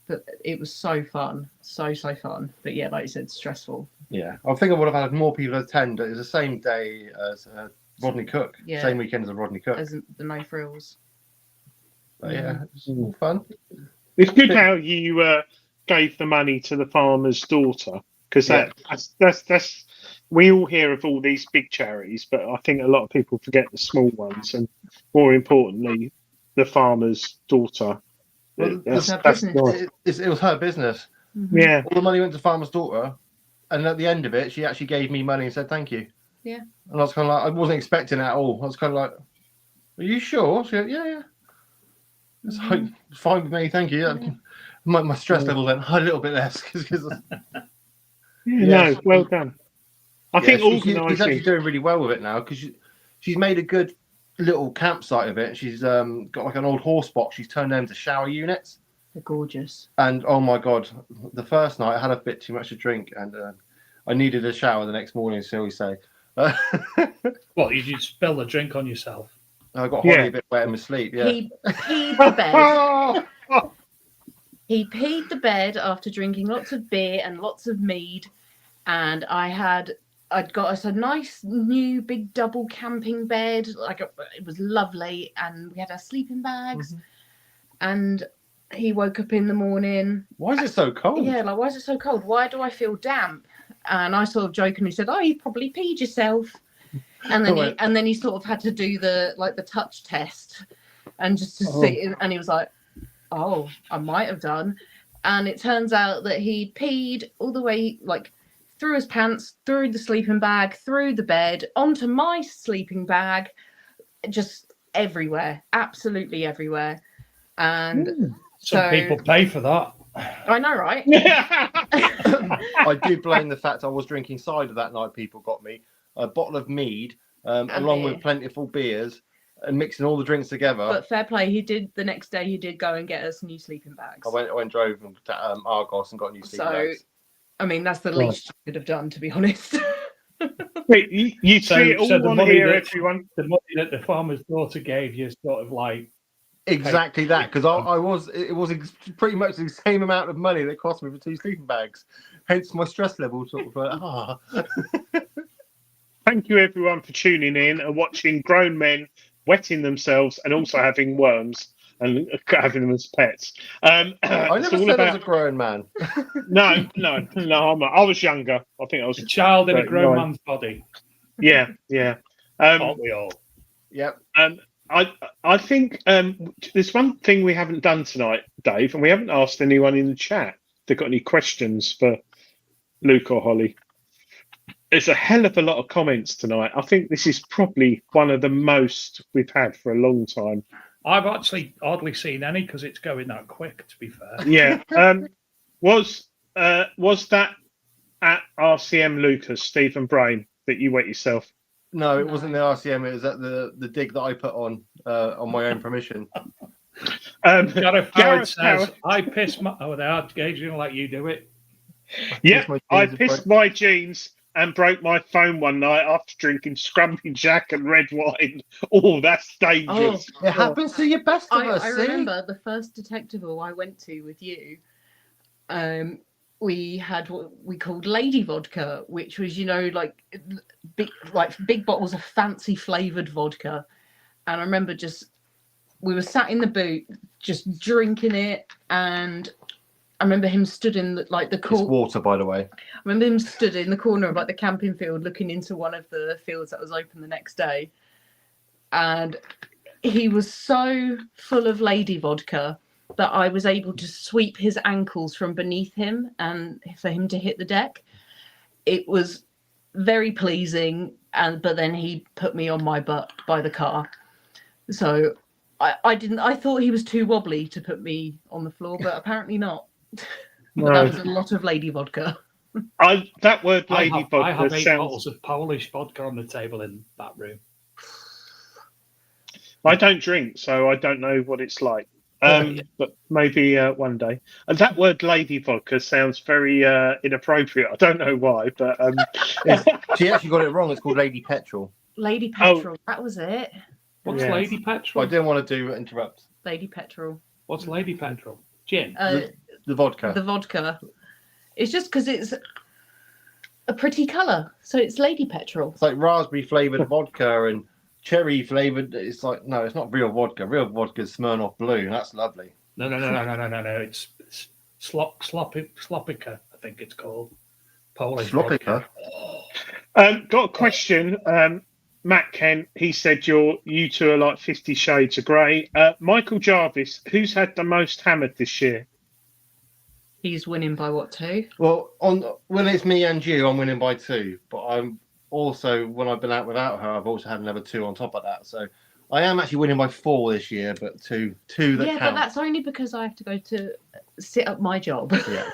But it was so fun, so fun. But yeah, like you said, stressful. Yeah, I think I would have had more people attend. It was the same day as Rodney Cook, Yeah. same weekend as Rodney Cook. As the no frills. But yeah, it was all fun. it's good how you gave the money to the farmer's daughter because that's we all hear of all these big charities, but I think a lot of people forget the small ones, and more importantly, the farmer's daughter. Well, That's her nice. business. It was her business. Mhm. Yeah, All the money went to farmer's daughter, and at the end of it, she actually gave me money and said thank you. Yeah. And I was kind of like, I wasn't expecting it at all. I was kind of like, "Are you sure?" She went, "Yeah." It's like, fine with me, thank you. Yeah. My stress level went a little bit less because no, well done. I think she's actually organising. doing really well with it now because she's made a good little campsite of it. She's got like an old horse box. She's turned them into shower units. They're gorgeous. And oh my god, the first night I had a bit too much to drink, and I needed a shower the next morning. So we say, I Well, you spill the drink on yourself. got horribly a bit wet in my sleep. Yeah. He peed the bed. He peed the bed after drinking lots of beer and lots of mead, and I'd got us a nice new big double camping bed. It was lovely, and we had our sleeping bags. And he woke up in the morning. Why is it so cold? Yeah, like, why is it so cold? Why do I feel damp? And I sort of jokingly said, "Oh, you probably peed yourself." And then he sort of had to do the touch test, and just to see. And he was like, "Oh, I might have done." And it turns out that he peed all the way, like, through his pants, through the sleeping bag, through the bed, onto my sleeping bag, just everywhere, absolutely everywhere. And Some people pay for that. I know, right? I do blame the fact I was drinking cider that night. People got me a bottle of mead along beer. with plentiful beers, and mixing all the drinks together. But fair play, he did the next day. He did go and get us new sleeping bags. I went drove to Argos and got new sleeping bags. I mean, that's the Right. least you could have done, to be honest. Wait, you see it all the on money here, that- everyone. The money that the farmer's daughter gave you is sort of like, Exactly that, because it was pretty much the same amount of money that cost me for 2 sleeping bags. Hence my stress level sort of Thank you, everyone, for tuning in and watching grown men wetting themselves and also having worms and having them as pets. I It's never all said I was about. a grown man. No, I was younger. I think I was a child in a grown 39. man's body. Yeah. Aren't we all? Yep. I think there's one thing we haven't done tonight, Dave, and we haven't asked anyone in the chat if they've got any questions for Luke or Holly. There's a hell of a lot of comments tonight. I think this is probably one of the most we've had for a long time. I've actually hardly seen any because it's going that quick, to be fair. Yeah. Was that at RCM Lucas, Stephen Brain, that you wet yourself? No, it wasn't the RCM. It was at the dig that I put on my own permission. Gareth Howard Gareth says, Howard. I pissed my... Oh, they are Adrian, like you do it. Yeah, my I jeans pissed my jeans and broke my phone one night after drinking Scrumpy Jack and red wine. Oh, that's dangerous. It happens to your best of us. I see? remember the first detectable I went to with you. We had what we called lady vodka, which was, like big bottles of fancy flavored vodka. And I remember we were sat in the boot, just drinking it, and I remember him stood in the It's corner. water, by the way. I remember him stood in the corner of the camping field, looking into one of the fields that was open the next day, and he was so full of lady vodka that I was able to sweep his ankles from beneath him and for him to hit the deck. It was very pleasing, but then he put me on my butt by the car. So I thought he was too wobbly to put me on the floor, but apparently not. No. That was a lot of lady vodka. That word I lady have 8 vodka sounds. bottles of Polish vodka on the table in that room. I don't drink, so I don't know what it's like. But maybe one day. And that word lady vodka sounds very inappropriate. I don't know why, but She actually got it wrong. It's called Lady Petrol. Lady Petrol, that was it. What's Yeah. Lady But I Petrol? didn't want to interrupt. Lady Petrol. What's Lady Petrol? Gin. The vodka. The vodka. It's just because it's a pretty colour, so it's Lady Petrol. It's like raspberry flavored vodka and cherry flavored. It's like, no, it's not real vodka. Real vodka is Smirnoff Blue. That's lovely. No. It's Slopica, I think it's called. Polish Slopica. vodka. got a question. Matt Kent, he said you two are like 50 Shades of Grey. Michael Jarvis, who's had the most hammered this year? He's winning by what, 2? Well, when it's me and you, I'm winning by 2. But I'm also, when I've been out without her, I've also had another 2 on top of that. So I am actually winning by 4 this year, but two that Yeah, count. but that's only because I have to go to sit up my job. Yeah.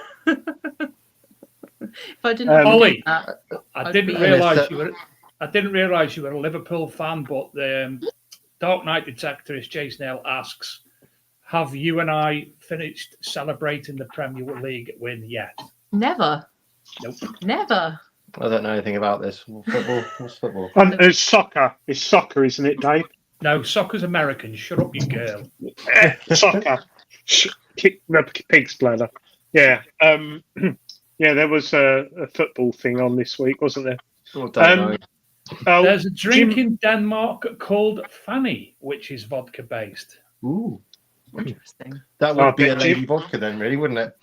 If I didn't Ollie, that, I I'd didn't be- realise you were a Liverpool fan, but the Dark Knight Detectorist Jason L asks, have you and I finished celebrating the Premier League win yet? Never. Nope. Never. I don't know anything about this. Football? What's football? It's soccer. It's soccer, isn't it, Dave? No, soccer's American. Shut up, you girl. Soccer. Kick the pig's bladder. Yeah. Yeah, there was a football thing on this week, wasn't there? I don't know. Oh, There's a drink Jim- in Denmark called Fanny, which is vodka based. Ooh. Interesting. That would be a bet lady you- vodka then, really, wouldn't it?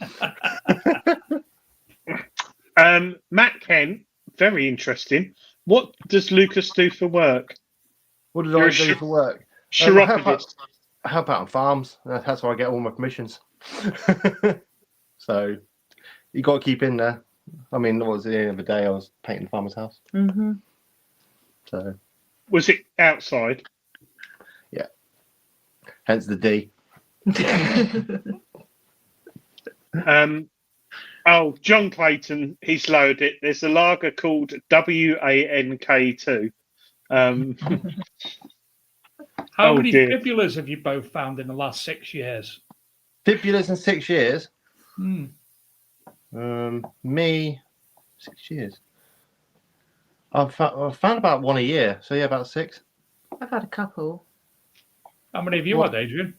Matt Kent, very interesting. What does Lucas do for work? What did You're I a do sh- for work? Chiropodist. I help out on farms. That's where I get all my commissions. So you got to keep in there. I mean, what was it, the end of the day? I was painting the farmer's house. Mm-hmm. So Was it outside? hence the D. John Clayton, he's loaded it. There's a lager called WANK2. How Oh, many dear. fibulas have you both found in the last 6 years? Fibulas in 6 years. Hmm. Me, 6 years. I've found about one a year. So yeah, about 6. I've had a couple. How many have you What? had, Adrian?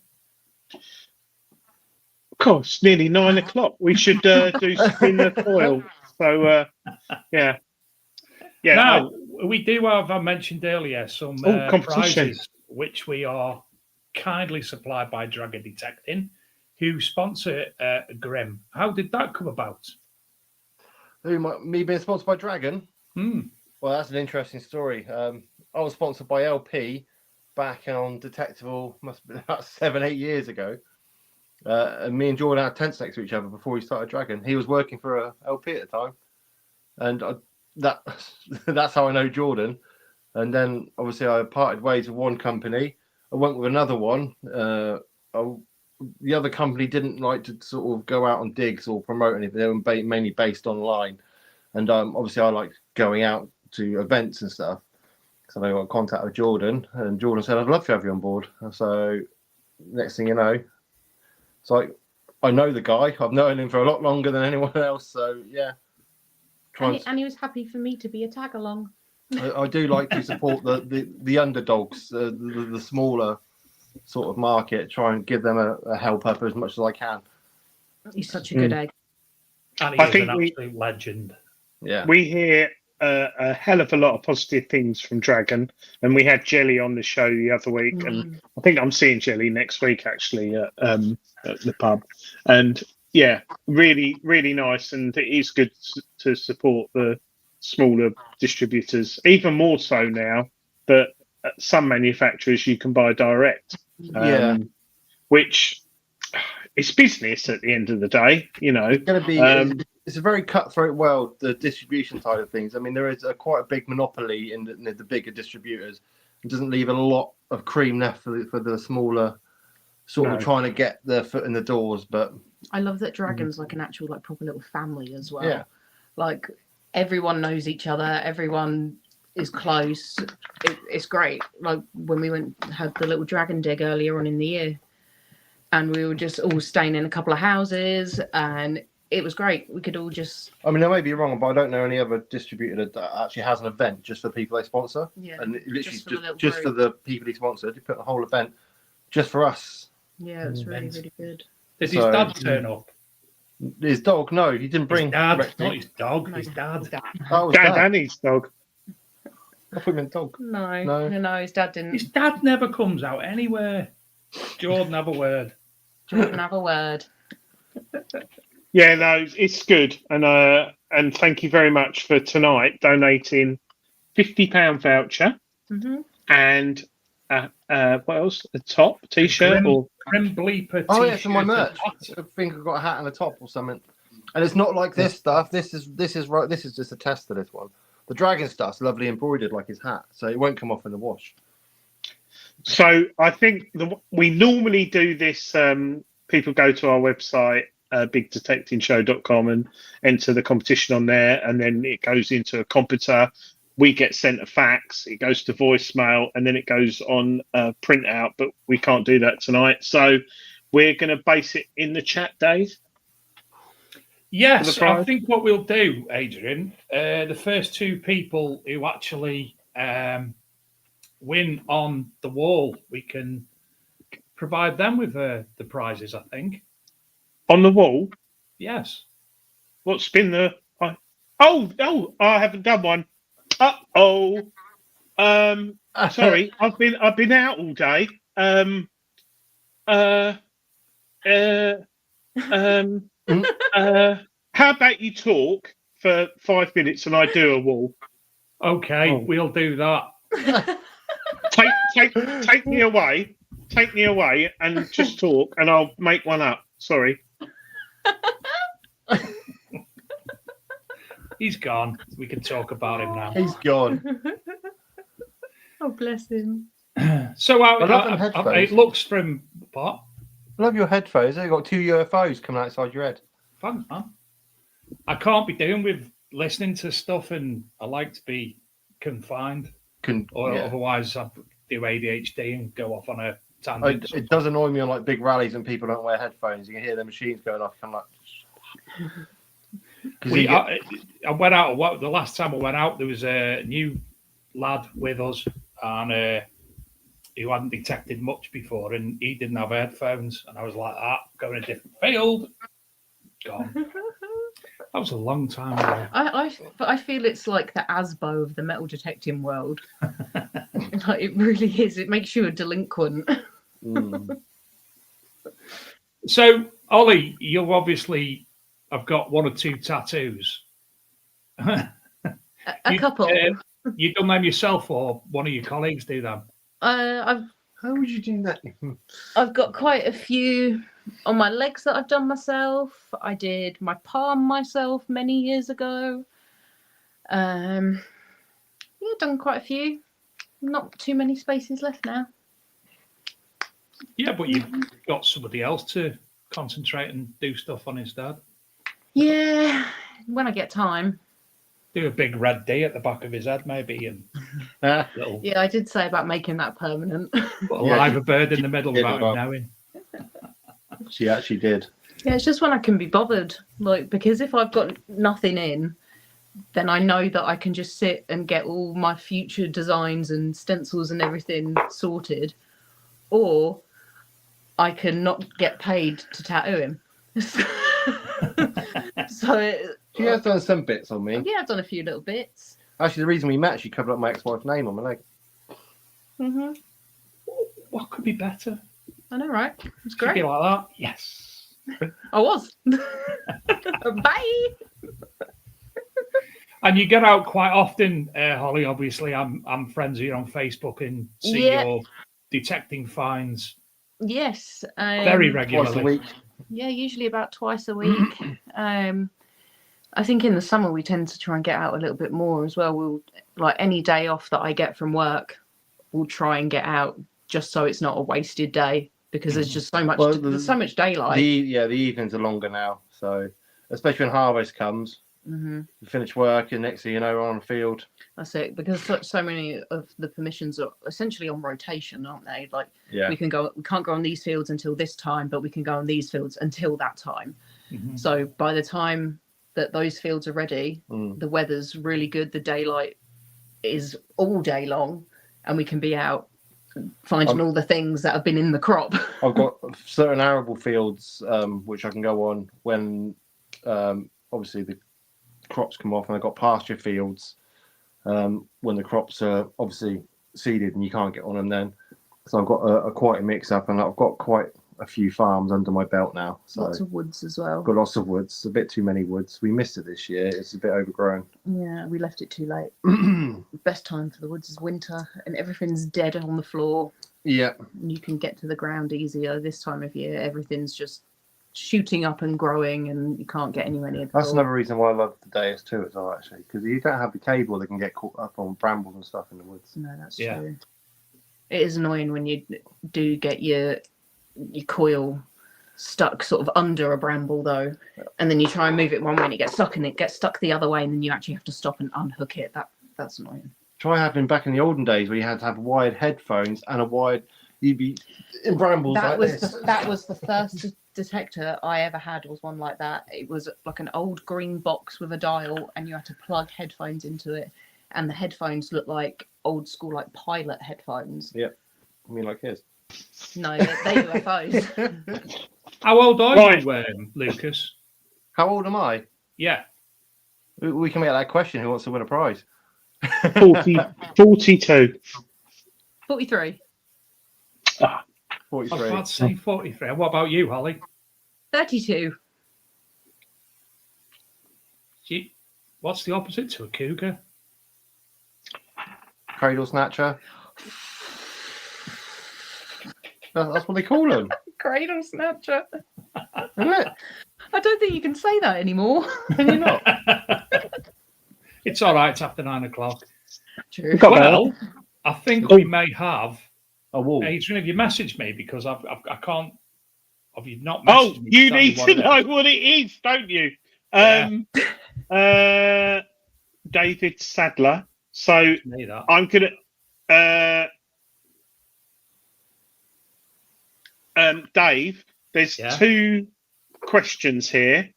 Of course, nearly 9 o'clock. We should do spin the foil. So yeah. Now, we do have, I mentioned earlier, some competition. prizes, which we are kindly supplied by Dragon Detecting, who sponsor Grim. How did that come about? Me being sponsored by Dragon? Hmm. Well, that's an interesting story. I was sponsored by LP back on Detectable, must have been about 7-8 years ago. And me and Jordan had tents next to each other before we started Dragon. He was working for a LP at the time. And that's how I know Jordan. And then obviously I parted ways with one company. I went with another one. The other company didn't like to sort of go out on digs or promote anything. They were mainly based online. And obviously I like going out to events and stuff. So I got in contact with Jordan, and Jordan said, "I'd love to have you on board." So next thing you know, it's like I know the guy. I've known him for a lot longer than anyone else. So yeah. And he was happy for me to be a tag along. I do like to support the underdogs, the smaller sort of market. Try and give them a help up as much as I can. He's such a good egg. And he I is think an absolute legend. Yeah. We hear a hell of a lot of positive things from Dragon, and we had Jelly on the show the other week, and I think I'm seeing Jelly next week actually at the pub, and yeah, really, really nice, and it is good to support the smaller distributors, even more so now that some manufacturers you can buy direct, which it's business at the end of the day, you know. It's going to be. It's a very cutthroat world, the distribution side of things. I mean, there is quite a big monopoly in the bigger distributors. It doesn't leave a lot of cream left for the smaller, sort of trying to get their foot in the doors. But I love that Dragon's like an actual, like, proper little family as well. Yeah. Like, everyone knows each other. Everyone is close. It's great. Like, when we had the little dragon dig earlier on in the year, and we were just all staying in a couple of houses, and it was great. We could all just... I mean, I may be wrong, but I don't know any other distributor that actually has an event just for people they sponsor. Yeah. And literally Just just for the people he sponsored, he put a whole event just for us. Yeah, it was really, really good. Did his dad turn up? His dog? No, he didn't bring His dad, Rex not in. his dog. No, His dad. Oh, Dad and his dog. I thought he meant dog. No, his dad didn't. His dad never comes out anywhere. Jordan, have a word. Jordan, have a word. Yeah, no, it's good, and thank you very much for tonight donating £50 voucher and what else? A top T-shirt or Grim Bleeper. Oh yeah, for my t-shirt. merch. I think I've got a hat and a top or something. And it's not like this stuff. This is right. This is just a test of this one. The dragon stuff's lovely embroidered like his hat, so it won't come off in the wash. So I think we normally do this. People go to our website, bigdetectingshow.com, and enter the competition on there, and then it goes into a computer. We get sent a fax, it goes to voicemail, and then it goes on printout. But we can't do that tonight, so we're going to base it in the chat, Dave. Yes, I think what we'll do, Adrian, the first two people who actually win on the wall, we can provide them with the prizes, I think. On the wall? Yes. What's been the... I haven't done one. Sorry, I've been out all day. How about you talk for 5 minutes and I do a wall? Okay, we'll do that. Take me away. Take me away and just talk, and I'll make one up. Sorry. He's gone. We can talk about him now. He's gone. Oh, bless him. So headphones. it looks from what? I love your headphones. They've got 2 UFOs coming outside your head. Thanks, man. I can't be doing with listening to stuff, and I like to be confined. Otherwise, I do ADHD and go off on a tangent. It does annoy me on like big rallies and people don't wear headphones. You can hear the machines going off. I'm like, I went out. The last time I went out, there was a new lad with us, and who hadn't detected much before, and he didn't have headphones, and I was like, going a different field. Gone. That was a long time ago. I feel it's like the ASBO of the metal detecting world. Like, it really is. It makes you a delinquent. So, Ollie, you obviously have got one or two tattoos. A couple. You done them yourself, or one of your colleagues do them? how would you do that? I've got quite a few on my legs that I've done myself. I did my palm myself many years ago. Yeah, done quite a few. Not too many spaces left now. Yeah, but you've got somebody else to concentrate and do stuff on instead. Yeah, when I get time. Do a big red D at the back of his head, maybe, and little. Yeah, I did say about making that permanent. Put a live bird in the middle without him knowing. She actually did. Yeah, it's just when I can be bothered. Like, because if I've got nothing in, then I know that I can just sit and get all my future designs and stencils and everything sorted, or I can not get paid to tattoo him. She has done some bits on me. Yeah, I've done a few little bits. Actually, the reason we met, she covered up my ex-wife's name on my leg. What could be better? I know, right? It's Should be great. like that. Yes. I was. Bye. And you get out quite often, Holly. Obviously, I'm friends with you on Facebook and see your detecting finds. Yes. Very regularly. Twice a week. Yeah, usually about twice a week. I think in the summer we tend to try and get out a little bit more as well. We'll, like, any day off that I get from work, we'll try and get out just so it's not a wasted day, because there's just so much. There's so much daylight. The evenings are longer now, so especially when harvest comes. You finish work, and next thing you know, we're on the field. That's it, because so many of the permissions are essentially on rotation, aren't they? Like, we can't go on these fields until this time, but we can go on these fields until that time. So by the time that those fields are ready, the weather's really good, the daylight is all day long, and we can be out finding all the things that have been in the crop. I've got certain arable fields which I can go on when obviously the crops come off, and I've got pasture fields when the crops are obviously seeded and you can't get on them then. So I've got quite a mix up, and I've got quite a few farms under my belt now. So lots of woods as well. Got lots of woods, a bit too many woods. We missed it this year. It's a bit overgrown. Yeah, we left it too late. Best time for the woods is winter, and everything's dead on the floor. Yeah. And you can get to the ground easier this time of year. Everything's just shooting up and growing, and you can't get anywhere near the That's floor. another reason why I love the Deus too, as well, actually, because you don't have the cable that can get caught up on brambles and stuff in the woods. No, that's true. It is annoying when you do get your coil stuck sort of under a bramble, though, and then you try and move it one way and it gets stuck, and it gets stuck the other way, and then you actually have to stop and unhook it. That's annoying. Try happening back in the olden days where you had to have wired headphones and a wired. You'd be in brambles That like was that was the first detector I ever had, was one like that. It was like an old green box with a dial, and you had to plug headphones into it, and the headphones looked like old school, like pilot headphones. Yep. I mean, like his. No, they're UFOs. How old are you, Lucas? How old am I? Yeah. We can make that question. Who wants to win a prize? 42. 43. 43. I was about to say 43. What about you, Holly? 32. What's the opposite to a cougar? Cradle snatcher. That's what they call them. Cradle snatcher. Isn't it? I don't think you can say that anymore. Can you not? It's all right. It's after 9 o'clock. True. Well, I think we may have a wall. Adrian, have you messaged me? Because I can't. Have you not Oh, messaged me? you need to know what it is, don't you? David Sadler. So I'm Dave, there's 2 questions here.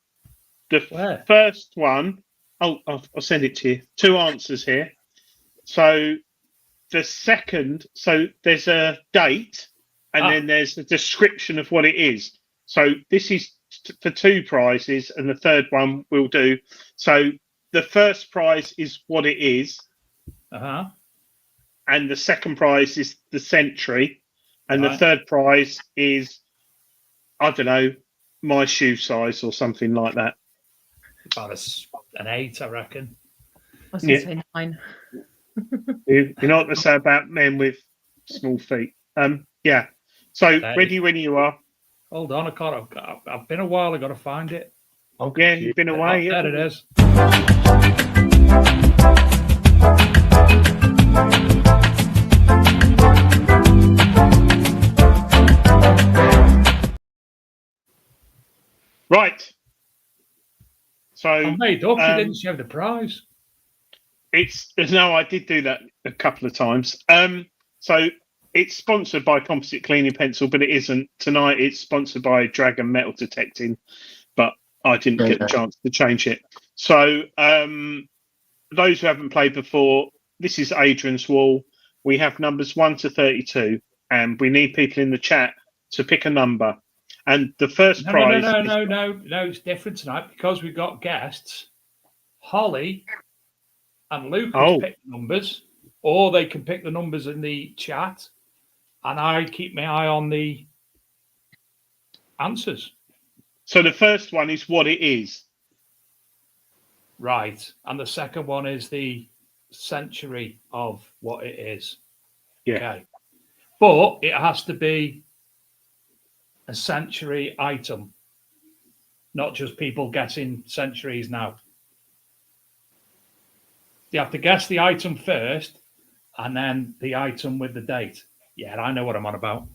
The first one, I'll send it to you. 2 answers here. So the second, so there's a date, and then there's a description of what it is. So this is for 2 prizes, and the third one we'll do. So the first prize is what it is. And the second prize is the century. And the third prize is, I don't know, my shoe size or something like that. About an 8, I reckon. I was going to say 9. You know what they say about men with small feet. Yeah. So ready when you are. Hold on, I've been a while. I've got to find it. Yeah, you've been away. There it is. Right. So I made up. You didn't show the prize. I did do that a couple of times. So it's sponsored by Composite Cleaning Pencil, but it isn't. Tonight it's sponsored by Dragon Metal Detecting, but I didn't get the chance to change it. So those who haven't played before, this is Adrian's wall. We have numbers 1 to 32, and we need people in the chat to pick a number. And the first prize... No, it's different tonight because we've got guests. Holly and Lucas pick numbers, or they can pick the numbers in the chat, and I keep my eye on the answers. So the first one is what it is. Right. And the second one is the century of what it is. Yeah. Okay. But it has to be a century item, not just people guessing centuries now. You have to guess the item first and then the item with the date. Yeah, I know what I'm on about.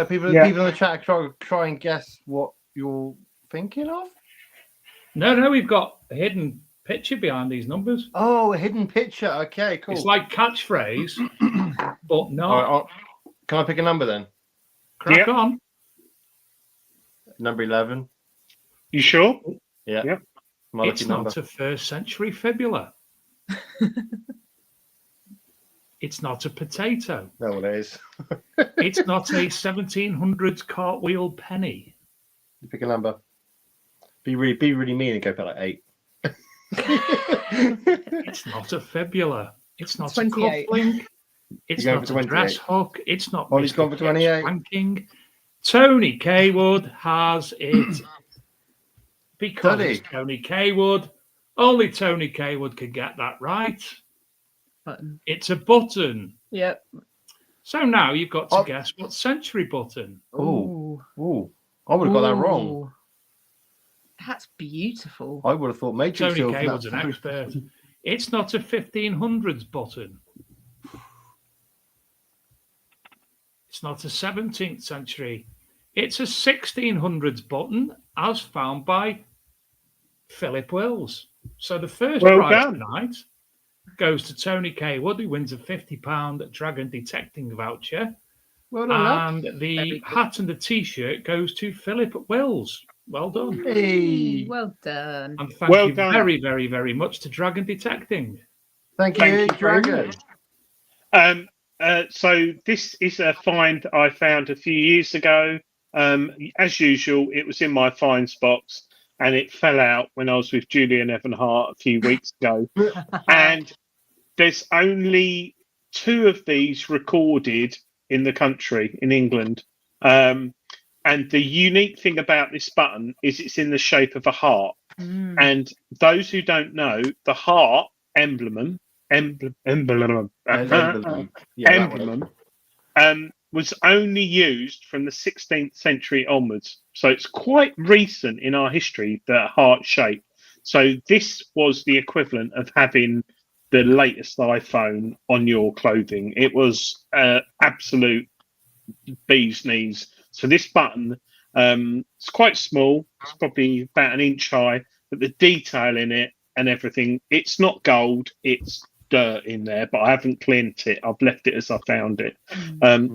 People in the chat try and guess what you're thinking of? No, we've got a hidden picture behind these numbers. Oh, a hidden picture. Okay, cool. It's like catchphrase, but no. Right, can I pick a number then? Crack on. Number 11. You sure? Yeah. Yep. It's not a first century fibula. It's not a potato. No, it is. It's not a 1700s cartwheel penny. You pick a number. Be really mean and go for like 8. It's not a fibula. It's not 28. a cufflink. It's not a dress hook. It's not Holly's gone for 28. Spanking. Tony Kaywood has it because it's Tony Kaywood. Only Tony Kaywood could get that right. Button. It's a button. Yep. So now you've got to guess what century button. Ooh. I would have got that wrong. That's beautiful. I would have thought Matrix. Tony Kaywood's an expert. It's not a 1500s button. It's not a 17th century. It's a 1600s button as found by Philip Wills. So the first prize tonight goes to Tony Kaywood, who wins a £50 Dragon Detecting voucher. Well done, and the hat and the T-shirt goes to Philip Wills. Well done. Hey. Well done. And thank you very, very, very much to Dragon Detecting. Thank you, Dragon. So this is a find I found a few years ago. As usual, it was in my finds box and it fell out when I was with Julian Evanhart a few weeks ago. And there's only 2 of these recorded in the country, in England. And the unique thing about this button is it's in the shape of a heart. And those who don't know, the heart emblem was only used from the 16th century onwards. So it's quite recent in our history, the heart shape. So this was the equivalent of having the latest iPhone on your clothing. It was absolute bee's knees. So this button, it's quite small. It's probably about an inch high, but the detail in it and everything, it's not gold. It's dirt in there, but I haven't cleaned it. I've left it as I found it.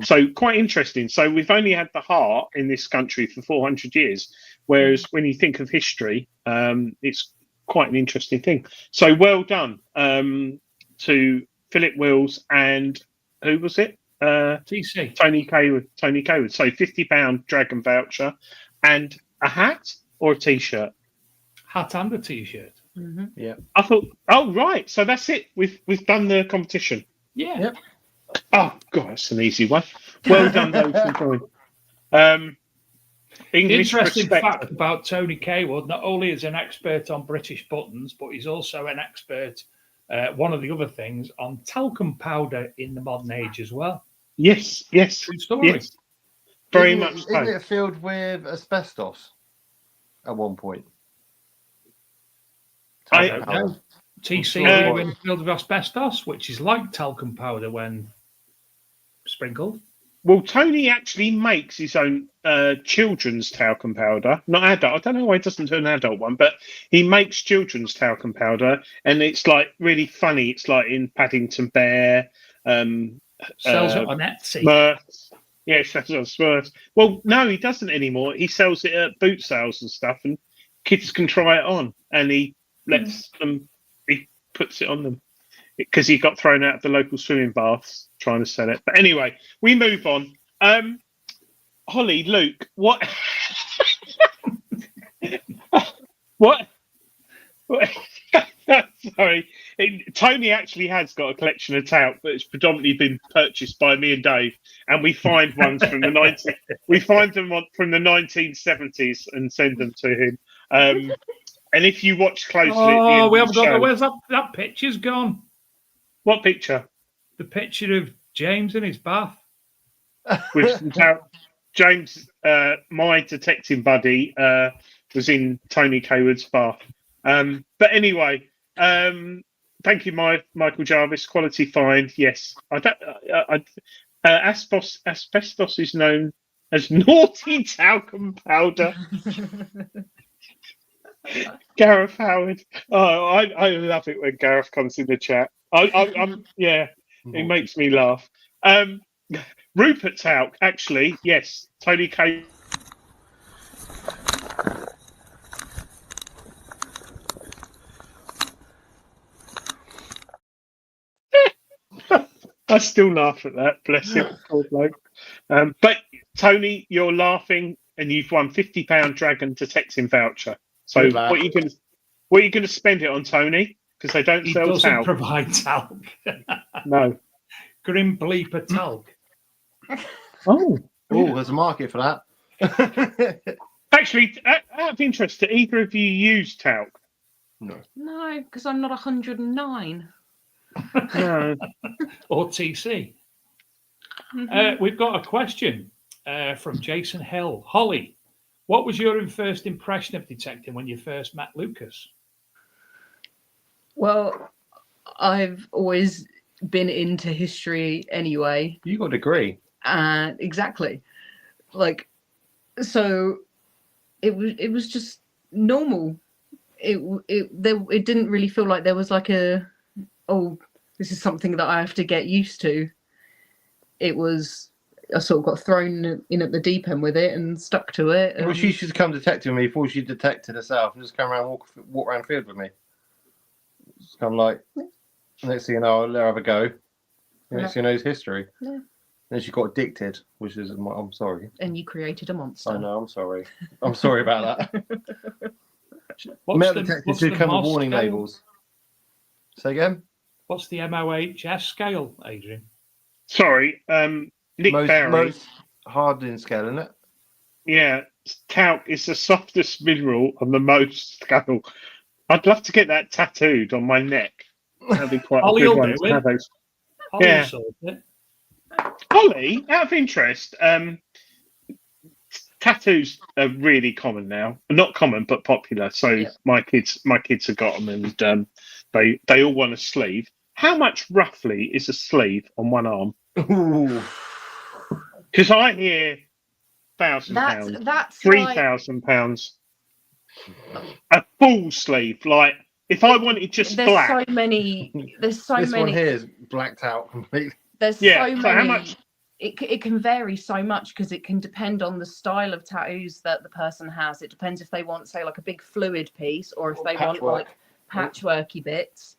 So quite interesting. So we've only had the heart in this country for 400 years, whereas when you think of history, it's quite an interesting thing. So well done to Philip Wills and who was it? TC. Tony Kaywood. So £50 Dragon voucher and a hat or a t-shirt. Hat and a t-shirt. Mm-hmm. Yeah. I thought, oh right, so that's it. We've done the competition. Yeah. Yep. Oh god, that's an easy one. Well done, those who joined. English Interesting perspective. fact about Tony Kaywood: not only is he an expert on British buttons, but he's also an expert. One of the other things on talcum powder in the modern age as well. Yes. True story. Yes. Very Isn't much it, so. Isn't it filled with asbestos at one point? I don't know. TC when filled with asbestos, which is like talcum powder when sprinkled. Well, Tony actually makes his own children's talcum powder, not adult. I don't know why he doesn't do an adult one, but he makes children's talcum powder, and it's like really funny. It's like in Paddington Bear, Sells it on Etsy. Smurfs. Yeah, sells it on Smurfs. Well, no, he doesn't anymore. He sells it at boot sales and stuff, and kids can try it on, and he lets them. He puts it on them because he got thrown out of the local swimming baths trying to sell it. But anyway, we move on. Holly, Luke, what? what? Sorry, Tony actually has got a collection of talc, but it's predominantly been purchased by me and Dave, and we find ones from the 1970s and send them to him. And if you watch closely, oh, we haven't got. Where's that picture's gone? What picture? The picture of James in his bath. With James, my detective buddy, was in Tony Kaywood's bath. But anyway, thank you, Michael Jarvis. Quality find, yes. Asbestos is known as naughty talcum powder. Gareth Howard. Oh, I love it when Gareth comes in the chat. I'm yeah, it makes me laugh. Rupert Talc, actually, yes. Tony K. I still laugh at that. Bless him, poor bloke. But Tony, you're laughing, and you've won £50 Dragon detecting voucher. So Good what lad. are you going to spend it on, Tony? Because they don't He sell doesn't talc. provide talc. No. Grim Bleeper talc. Oh. Oh, there's a market for that. Actually, out of interest, do either of you use talc? No. No, because I'm not 109. No. Or TC. Mhm. We've got a question from Jason Hill. Holly, what was your first impression of detecting when you first met Lucas? Well, I've always been into history anyway. You got a degree. And exactly, like, so it was just normal. It didn't really feel like there was like this is something that I have to get used to. It was, I sort of got thrown in at the deep end with it and stuck to it. Well, she should come detecting me before she detected herself and just come around, walk around the field with me. Just come like, next thing you know, I'll let her have a go. Next thing you know, it's history. Yeah. Then she got addicted, which is, I'm sorry. And you created a monster. I know, I'm sorry. I'm sorry about that. What's Metal detectors do come with warning scale? labels. Say again? What's the MOHS scale, Adrian? Sorry, Nick Barry. Most hardening scale, isn't it? Yeah, talc is the softest mineral on the most scale. I'd love to get that tattooed on my neck. That'd be quite a Ollie good will one do to it. have those. Holly Yeah. solved it. Holly, out of interest, tattoos are really common now. Not common, but popular. So Yeah. my kids have got them, and they all want a sleeve. How much roughly is a sleeve on one arm? Ooh. Because I hear £1,000, That's like, £3,000, a full sleeve, like if I wanted just there's black, so many. There's so This one many. here is blacked out completely. There's Yeah, so so many. how much- It can vary so much because it can depend on the style of tattoos that the person has. It depends if they want, say, like a big fluid piece, or if they want Patchwork. like patchworky bits.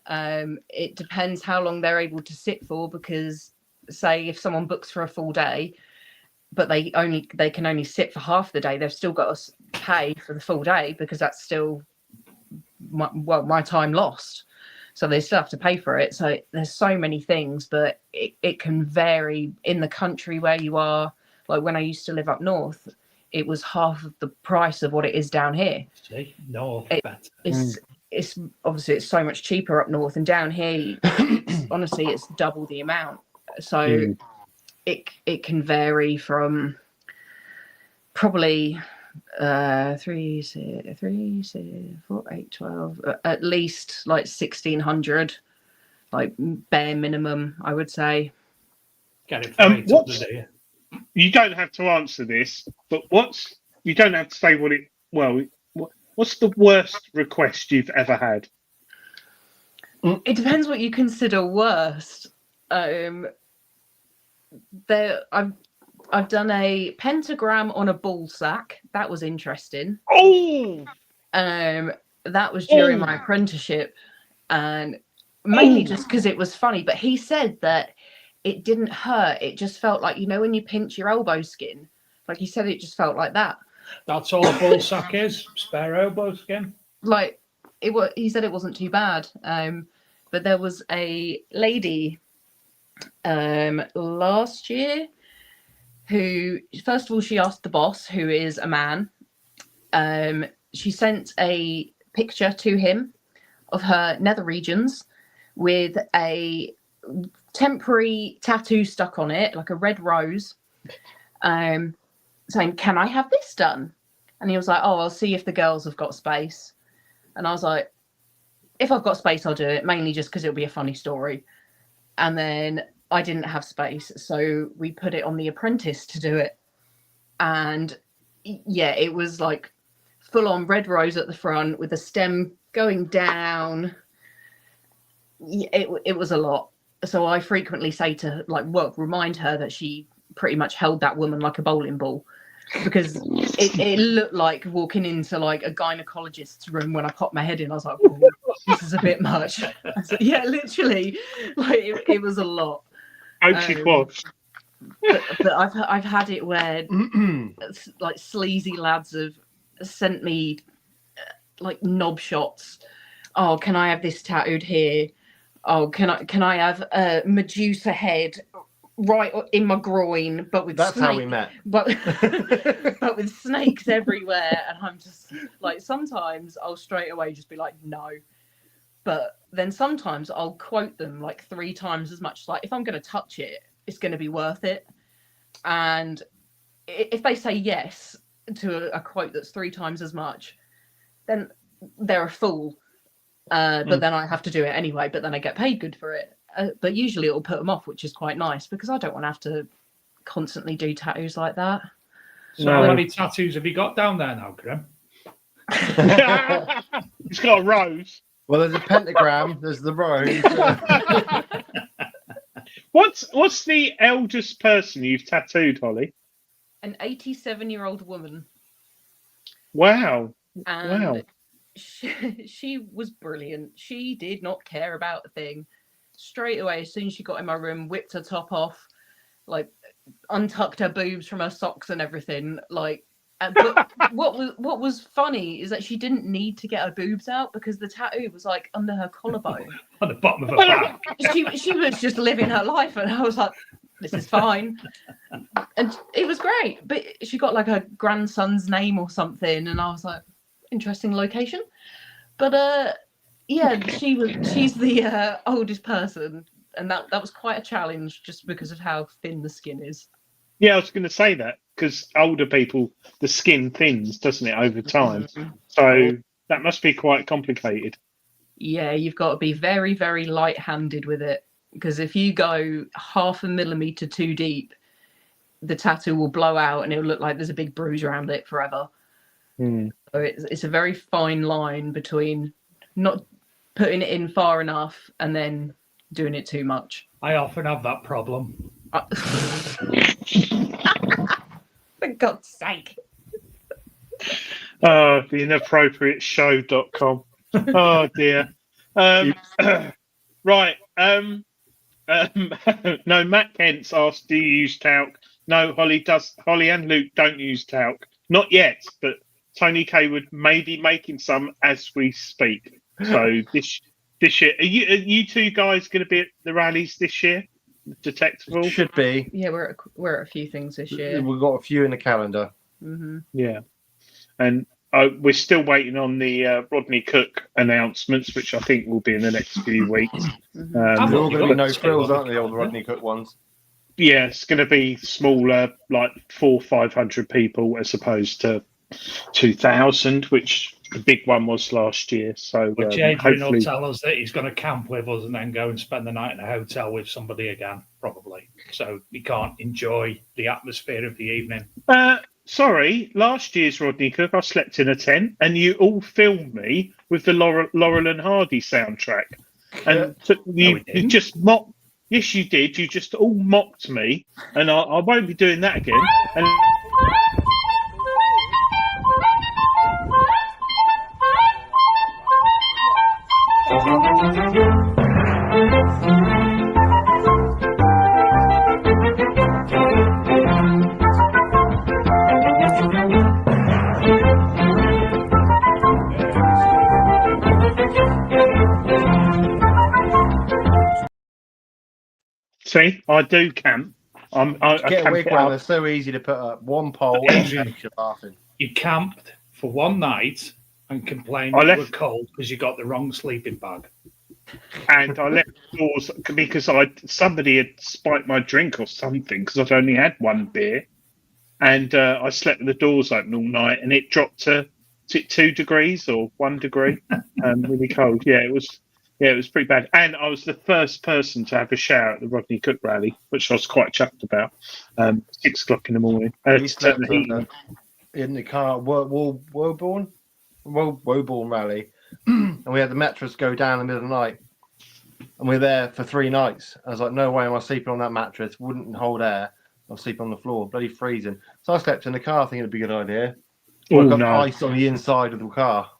It depends how long they're able to sit for, because say if someone books for a full day, but they can only sit for half the day, they've still got to pay for the full day, because that's still my time lost. So they still have to pay for it. So there's so many things, but it can vary in the country where you are. Like when I used to live up north, it was half of the price of what it is down here. See, no, better. It's obviously it's so much cheaper up north, and down here, honestly, it's double the amount. So it can vary from probably 3, 6, 4, 8, 12, at least like 1,600, like bare minimum, I would say. Get it for what's- $800 a year. you don't have to answer this, but you don't have to say what it. Well, what's the worst request you've ever had? It depends what you consider worst. I've done a pentagram on a ball sack. That was interesting. Oh, That was during my apprenticeship, and mainly just because it was funny. But he said that it didn't hurt. It just felt like, you know, when you pinch your elbow skin, like he said, it just felt like that. That's all a ball sack is. Spare elbow skin. Like it was. He said it wasn't too bad. But there was a lady last year who, first of all, she asked the boss, who is a man. She sent a picture to him of her nether regions with a temporary tattoo stuck on it, like a red rose, saying, "Can I have this done?" And he was like, "Oh, I'll see if the girls have got space." And I was like, "If I've got space, I'll do it," mainly just because it'll be a funny story. And then I didn't have space, so we put it on the apprentice to do it. And yeah, it was like full on red rose at the front with a stem going down. It was a lot. So I frequently say to remind her that she pretty much held that woman like a bowling ball, because it looked like walking into like a gynecologist's room. When I popped my head in, I was like, "Oh, this is a bit much." I said, yeah, literally, like it was a lot. Actually, was. But I've had it where like sleazy lads have sent me like knob shots. "Oh, can I have this tattooed here? Oh, can I have a Medusa head right in my groin, but with That's how we met. but with snakes everywhere?" And I'm just like, sometimes I'll straight away just be like, no. But then sometimes I'll quote them like 3 times as much. Like, if I'm going to touch it, it's going to be worth it. And if they say yes to a quote that's 3 times as much, then they're a fool. But then I have to do it anyway, but then I get paid good for it. But usually it'll put them off, which is quite nice, because I don't want to have to constantly do tattoos like that. So how many tattoos have you got down there now, Grim? He's got a rose. Well, there's a pentagram. There's the rose. What's the eldest person you've tattooed, Holly? An 87-year-old woman. Wow. And Wow. she was brilliant. She did not care about a thing. Straight away, as soon as she got in my room, whipped her top off, like untucked her boobs from her socks and everything. Like, but what was funny is that she didn't need to get her boobs out, because the tattoo was like under her collarbone. On the bottom of her back. She was just living her life, and I was like, this is fine. And it was great. But she got like her grandson's name or something, and I was like, interesting location. But yeah, she's the oldest person, and that was quite a challenge, just because of how thin the skin is. Yeah, I was going to say that, because older people, the skin thins, doesn't it, over time? So that must be quite complicated. Yeah, you've got to be very, very light-handed with it, because if you go 0.5 millimeter too deep, the tattoo will blow out and it'll look like there's a big bruise around it forever. So it's a very fine line between not putting it in far enough and then doing it too much. I often have that problem. For God's sake. Oh, the inappropriateshow.com. Oh dear. Right. No, Matt Kent's asked, do you use talc? No, Holly and Luke don't use talc. Not yet, but Tony K would maybe making some as we speak. So this year, are you two guys going to be at the rallies this year? Detectable? Should be. Yeah, we're at a few things this year. We've got a few in the calendar. Mm-hmm. Yeah. And we're still waiting on the Rodney Cook announcements, which I think will be in the next few weeks. Mm-hmm. They're all going to be no frills, aren't they, Yeah. all the Rodney Cook ones? Yeah, it's going to be smaller, like 400-500 people as opposed to 2,000, which the big one was last year. So Which Adrian will hopefully, tell us that he's going to camp with us and then go and spend the night in a hotel with somebody again, probably. So he can't enjoy the atmosphere of the evening. sorry, last year's Rodney Cook, I slept in a tent, and you all filmed me with the Laurel and Hardy soundtrack, and you just mocked. Yes, you did. You just all mocked me, and I won't be doing that again. And see, I do camp. I Get a camp wig it round. up. They're so easy to put up. One pole, Adrian. you're laughing. You camped for one night and complained I you left- were cold because you got the wrong sleeping bag. And I left the doors because somebody had spiked my drink or something because I'd only had one beer, and I slept with the doors open all night, and it dropped to 2 degrees or 1 degree, really cold. Yeah, it was pretty bad. And I was the first person to have a shower at the Rodney Cook rally, which I was quite chuffed about. 6 o'clock in the morning. We slept in the car, Woburn rally, and we had the mattress go down in the middle of the night, and we were there for 3 nights. I was like, no way am I sleeping on that mattress, wouldn't hold air. I'll sleep on the floor, bloody freezing. So I slept in the car thinking it'd be a good idea. Oh, I got no. ice on the inside of the car.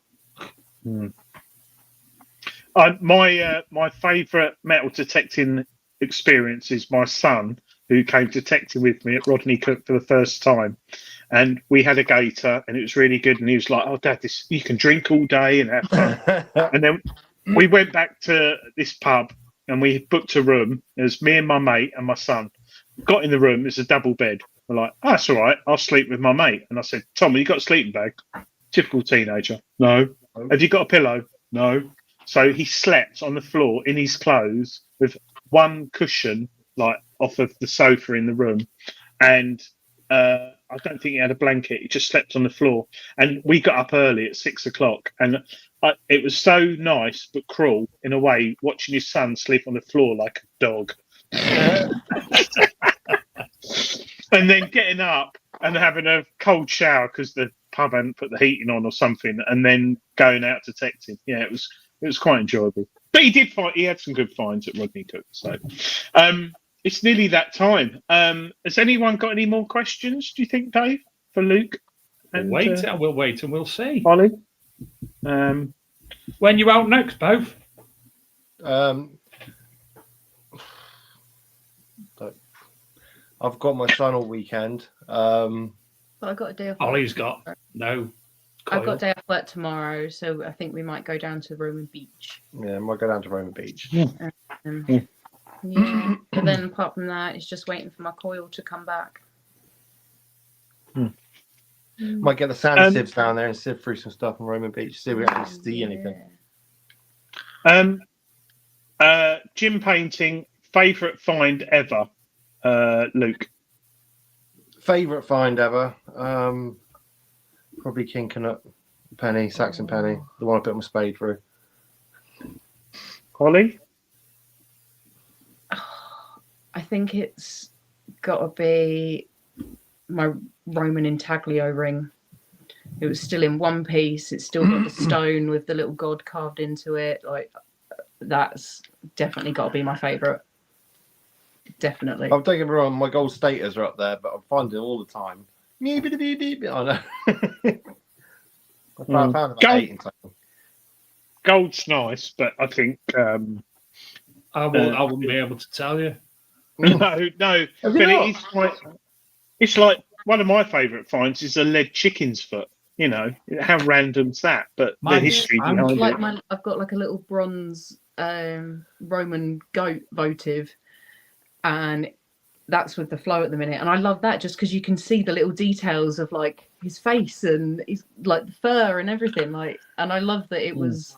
My favourite metal detecting experience is my son, who came detecting with me at Rodney Cook for the first time. And we had a gator, and it was really good. And he was like, "Oh, Dad, you can drink all day and have fun." And then we went back to this pub, and we booked a room. It was me and my mate and my son. Got in the room. It's a double bed. We're like, "Oh, that's all right. I'll sleep with my mate." And I said, "Tom, have you got a sleeping bag?" Typical teenager. No. Have you got a pillow? No. So he slept on the floor in his clothes with one cushion, like off of the sofa in the room, and I don't think he had a blanket. He just slept on the floor. And we got up early at 6 o'clock, and it was so nice but cruel in a way, watching his son sleep on the floor like a dog. And then getting up and having a cold shower because the pub hadn't put the heating on or something, and then going out detecting. Yeah, it was quite enjoyable. But he had some good finds at Rodney Cook. So it's nearly that time. Has anyone got any more questions, do you think, Dave, for Luke? And, We'll wait and we'll see. Ollie? When you out next, both? I've got my son all weekend. But I got a day off. Ollie's got no. I've got coil. a day off work tomorrow, so I think we might go down to Roman Beach. Yeah, I might go down to Roman Beach. Yeah. But then apart from that, it's just waiting for my coil to come back. Might get the sand sieves down there and sieve through some stuff on Roman Beach, see if we actually see anything. Gym painting, favourite find ever, Luke? Favourite find ever? Probably Kinkanut Penny, Saxon Penny, the one I put my spade through. Ollie? I think it's got to be my Roman intaglio ring. It was still in one piece. It's still got the stone with the little god carved into it. Like, that's definitely got to be my favourite. Definitely. I'm taking wrong. My gold status are up there, but I'm finding all the time. I know. I found about 8 in total. Gold's nice, but I think I wouldn't be able to tell you. no, but it's like one of my favourite finds is a lead chicken's foot. You know, how random's that? But the history behind it. I've got like a little bronze Roman goat votive, and that's with the flow at the minute. And I love that just because you can see the little details of like his face and his like the fur and everything. Like, and I love that it was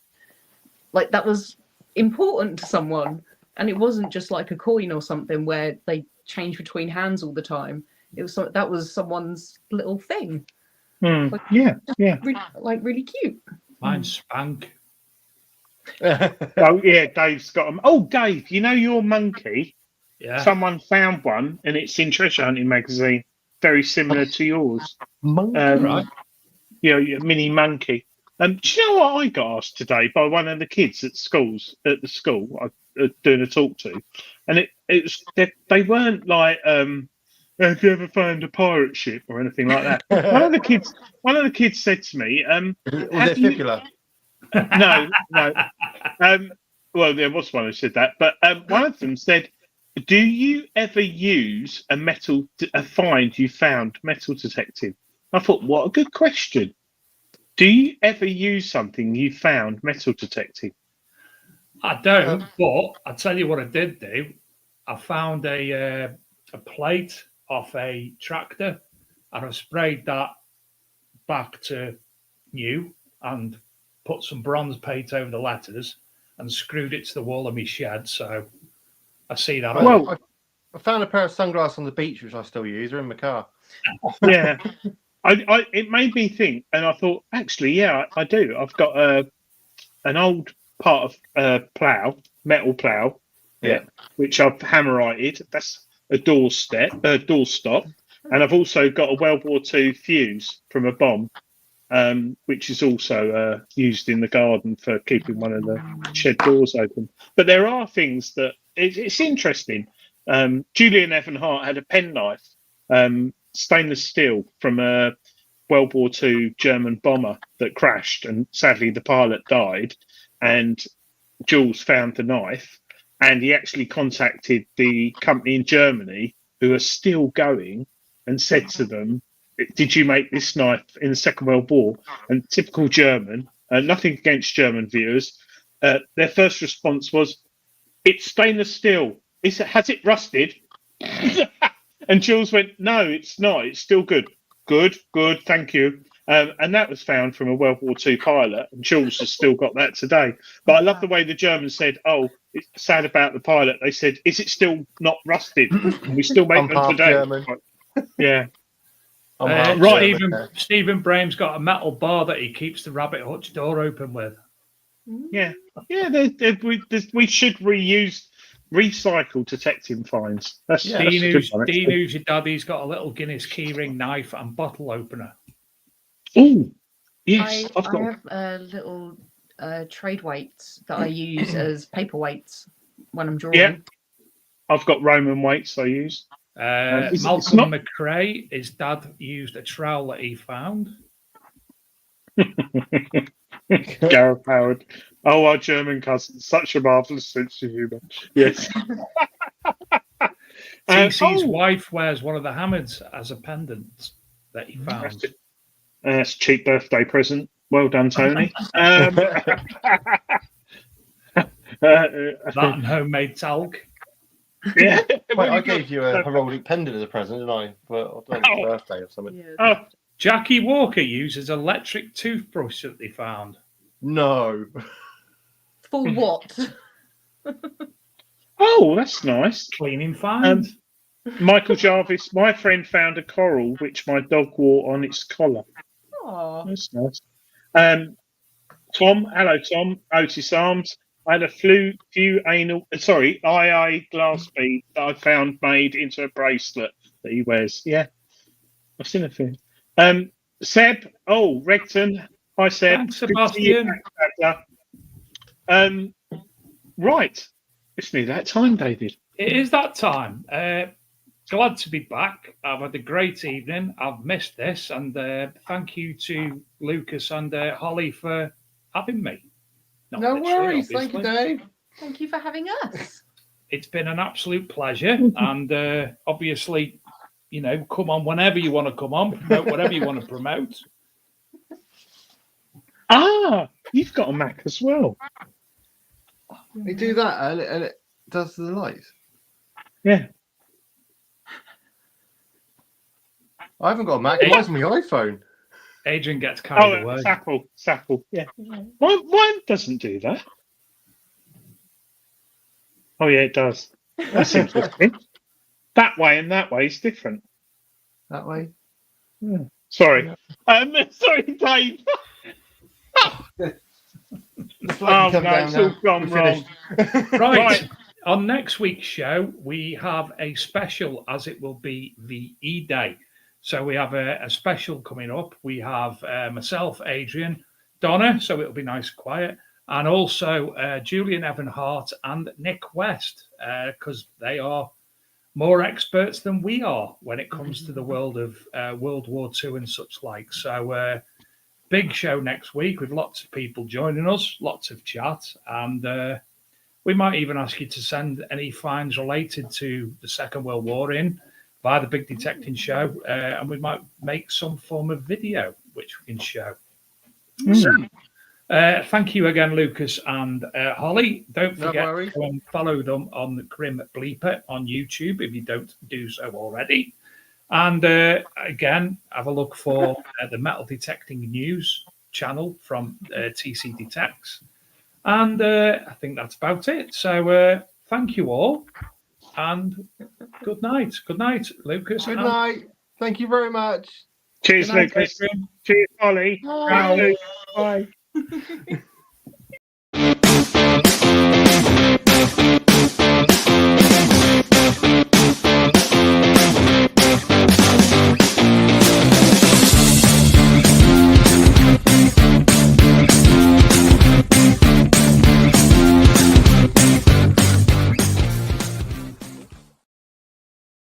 like that was important to someone, and it wasn't just like a coin or something where they change between hands all the time. It was that was someone's little thing. Like, really cute. Mine's Spank. Oh yeah, Dave's got them. Oh, Dave, you know your monkey? Yeah. Someone found one, and it's in Treasure Hunting magazine, very similar to yours. Monkey, right? Yeah, your mini monkey. Do you know what I got asked today by one of the kids at the school I doing a talk to, and it was they weren't like have you ever found a pirate ship or anything like that? One of the kids said to me, was it fibula? No. Well, there was one who said that, but one of them said, "Do you ever use a find you found metal detecting?" I thought, what a good question. Do you ever use something you found metal detecting? I don't, but I'll tell you what I did do. I found a plate off a tractor, and I sprayed that back to new and put some bronze paint over the letters and screwed it to the wall of my shed. So I see that. Well, I found a pair of sunglasses on the beach, which I still use. They're in my car. Yeah. It made me think, and I thought, actually, yeah, I do. I've got an old part of metal plough, which I've hammerited. That's a doorstop, and I've also got a World War II fuse from a bomb, which is also used in the garden for keeping one of the shed doors open. But there are things that it's interesting. Julian Evanhart had a penknife, stainless steel from a World War II German bomber that crashed, and sadly the pilot died. And Jules found the knife, and he actually contacted the company in Germany who are still going and said to them, "Did you make this knife in the Second World War?" And typical German, nothing against German viewers, their first response was, "It's stainless steel. Has it rusted?" And Jules went, "No, it's not. It's still good." Good, thank you. And that was found from a World War II pilot, and Jules has still got that today. But I love the way the Germans said, "Oh, it's sad about the pilot." They said, "Is it still not rusted? And we still make them today." German. Yeah. Right. Stephen Braham's got a metal bar that he keeps the rabbit hutch door open with. Yeah. We should recycle detecting finds. That's Dean, who's your daddy's got a little Guinness keyring knife and bottle opener. Oh, yes. I have little trade weights that I use as paperweights when I'm drawing. Yeah. I've got Roman weights I use. Malcolm McRae, his dad used a trowel that he found. Gareth Howard. Oh, our German cousin. Such a marvellous sense of humour. Yes. TC's wife wears one of the hammers as a pendant that he found. That's a cheap birthday present. Well done, Tony. That and homemade talc. Yeah. Wait, I gave you a heraldic pendant as a present, didn't I? For birthday or something. Yeah. Jackie Walker uses electric toothbrush that they found. No. For what? Oh, that's nice. Cleaning find. Michael Jarvis, my friend found a coral which my dog wore on its collar. Oh, That's nice. Tom, hello Tom, Otis Arms. I had a II glass bead that I found made into a bracelet that he wears. Yeah, I've seen a few. Seb. Oh, Regton. Hi, Seb. Thanks, Good to see you Sebastian. back, right. It's near that time, David. It is that time. Glad to be back. I've had a great evening. I've missed this, and thank you to Lucas and Holly for having me. Not No literally, worries. Thank you, obviously. Dave. Thank you for having us. It's been an absolute pleasure, and obviously, you know, come on whenever you want to come on, promote whatever you want to promote. Ah, you've got a Mac as well. You do that, and it does the lights. Yeah. I haven't got a Mac. Mine's my iPhone. Adrian gets carried Oh, away. Sapple. Yeah. Mine doesn't do that. Oh, yeah, it does. That's interesting. That way and that way is different. That way. Yeah. Sorry. Sorry, Dave. It's Oh, come no, down it's now. all gone We're wrong. finished. Right. On next week's show, we have a special, as it will be VE Day. So we have a special coming up. We have myself, Adrian, Donna, so it'll be nice and quiet, and also Julian Evan Hart and Nick West, because they are more experts than we are when it comes to the world of World War II and such like. So big show next week with lots of people joining us, lots of chat, and we might even ask you to send any finds related to the Second World War in via the Big Detecting Show, and we might make some form of video which we can show. So, thank you again, Lucas and Holly. Don't No forget worries. to go and follow them on the Grim Bleeper on YouTube if you don't do so already. And again, have a look for the Metal Detecting News channel from TC Detects. And I think that's about it. So thank you all. And good night. Good night, Lucas. Good and- night. Thank you very much. Cheers, Good night, Lucas. Adrian. Cheers, Holly. Bye. Bye.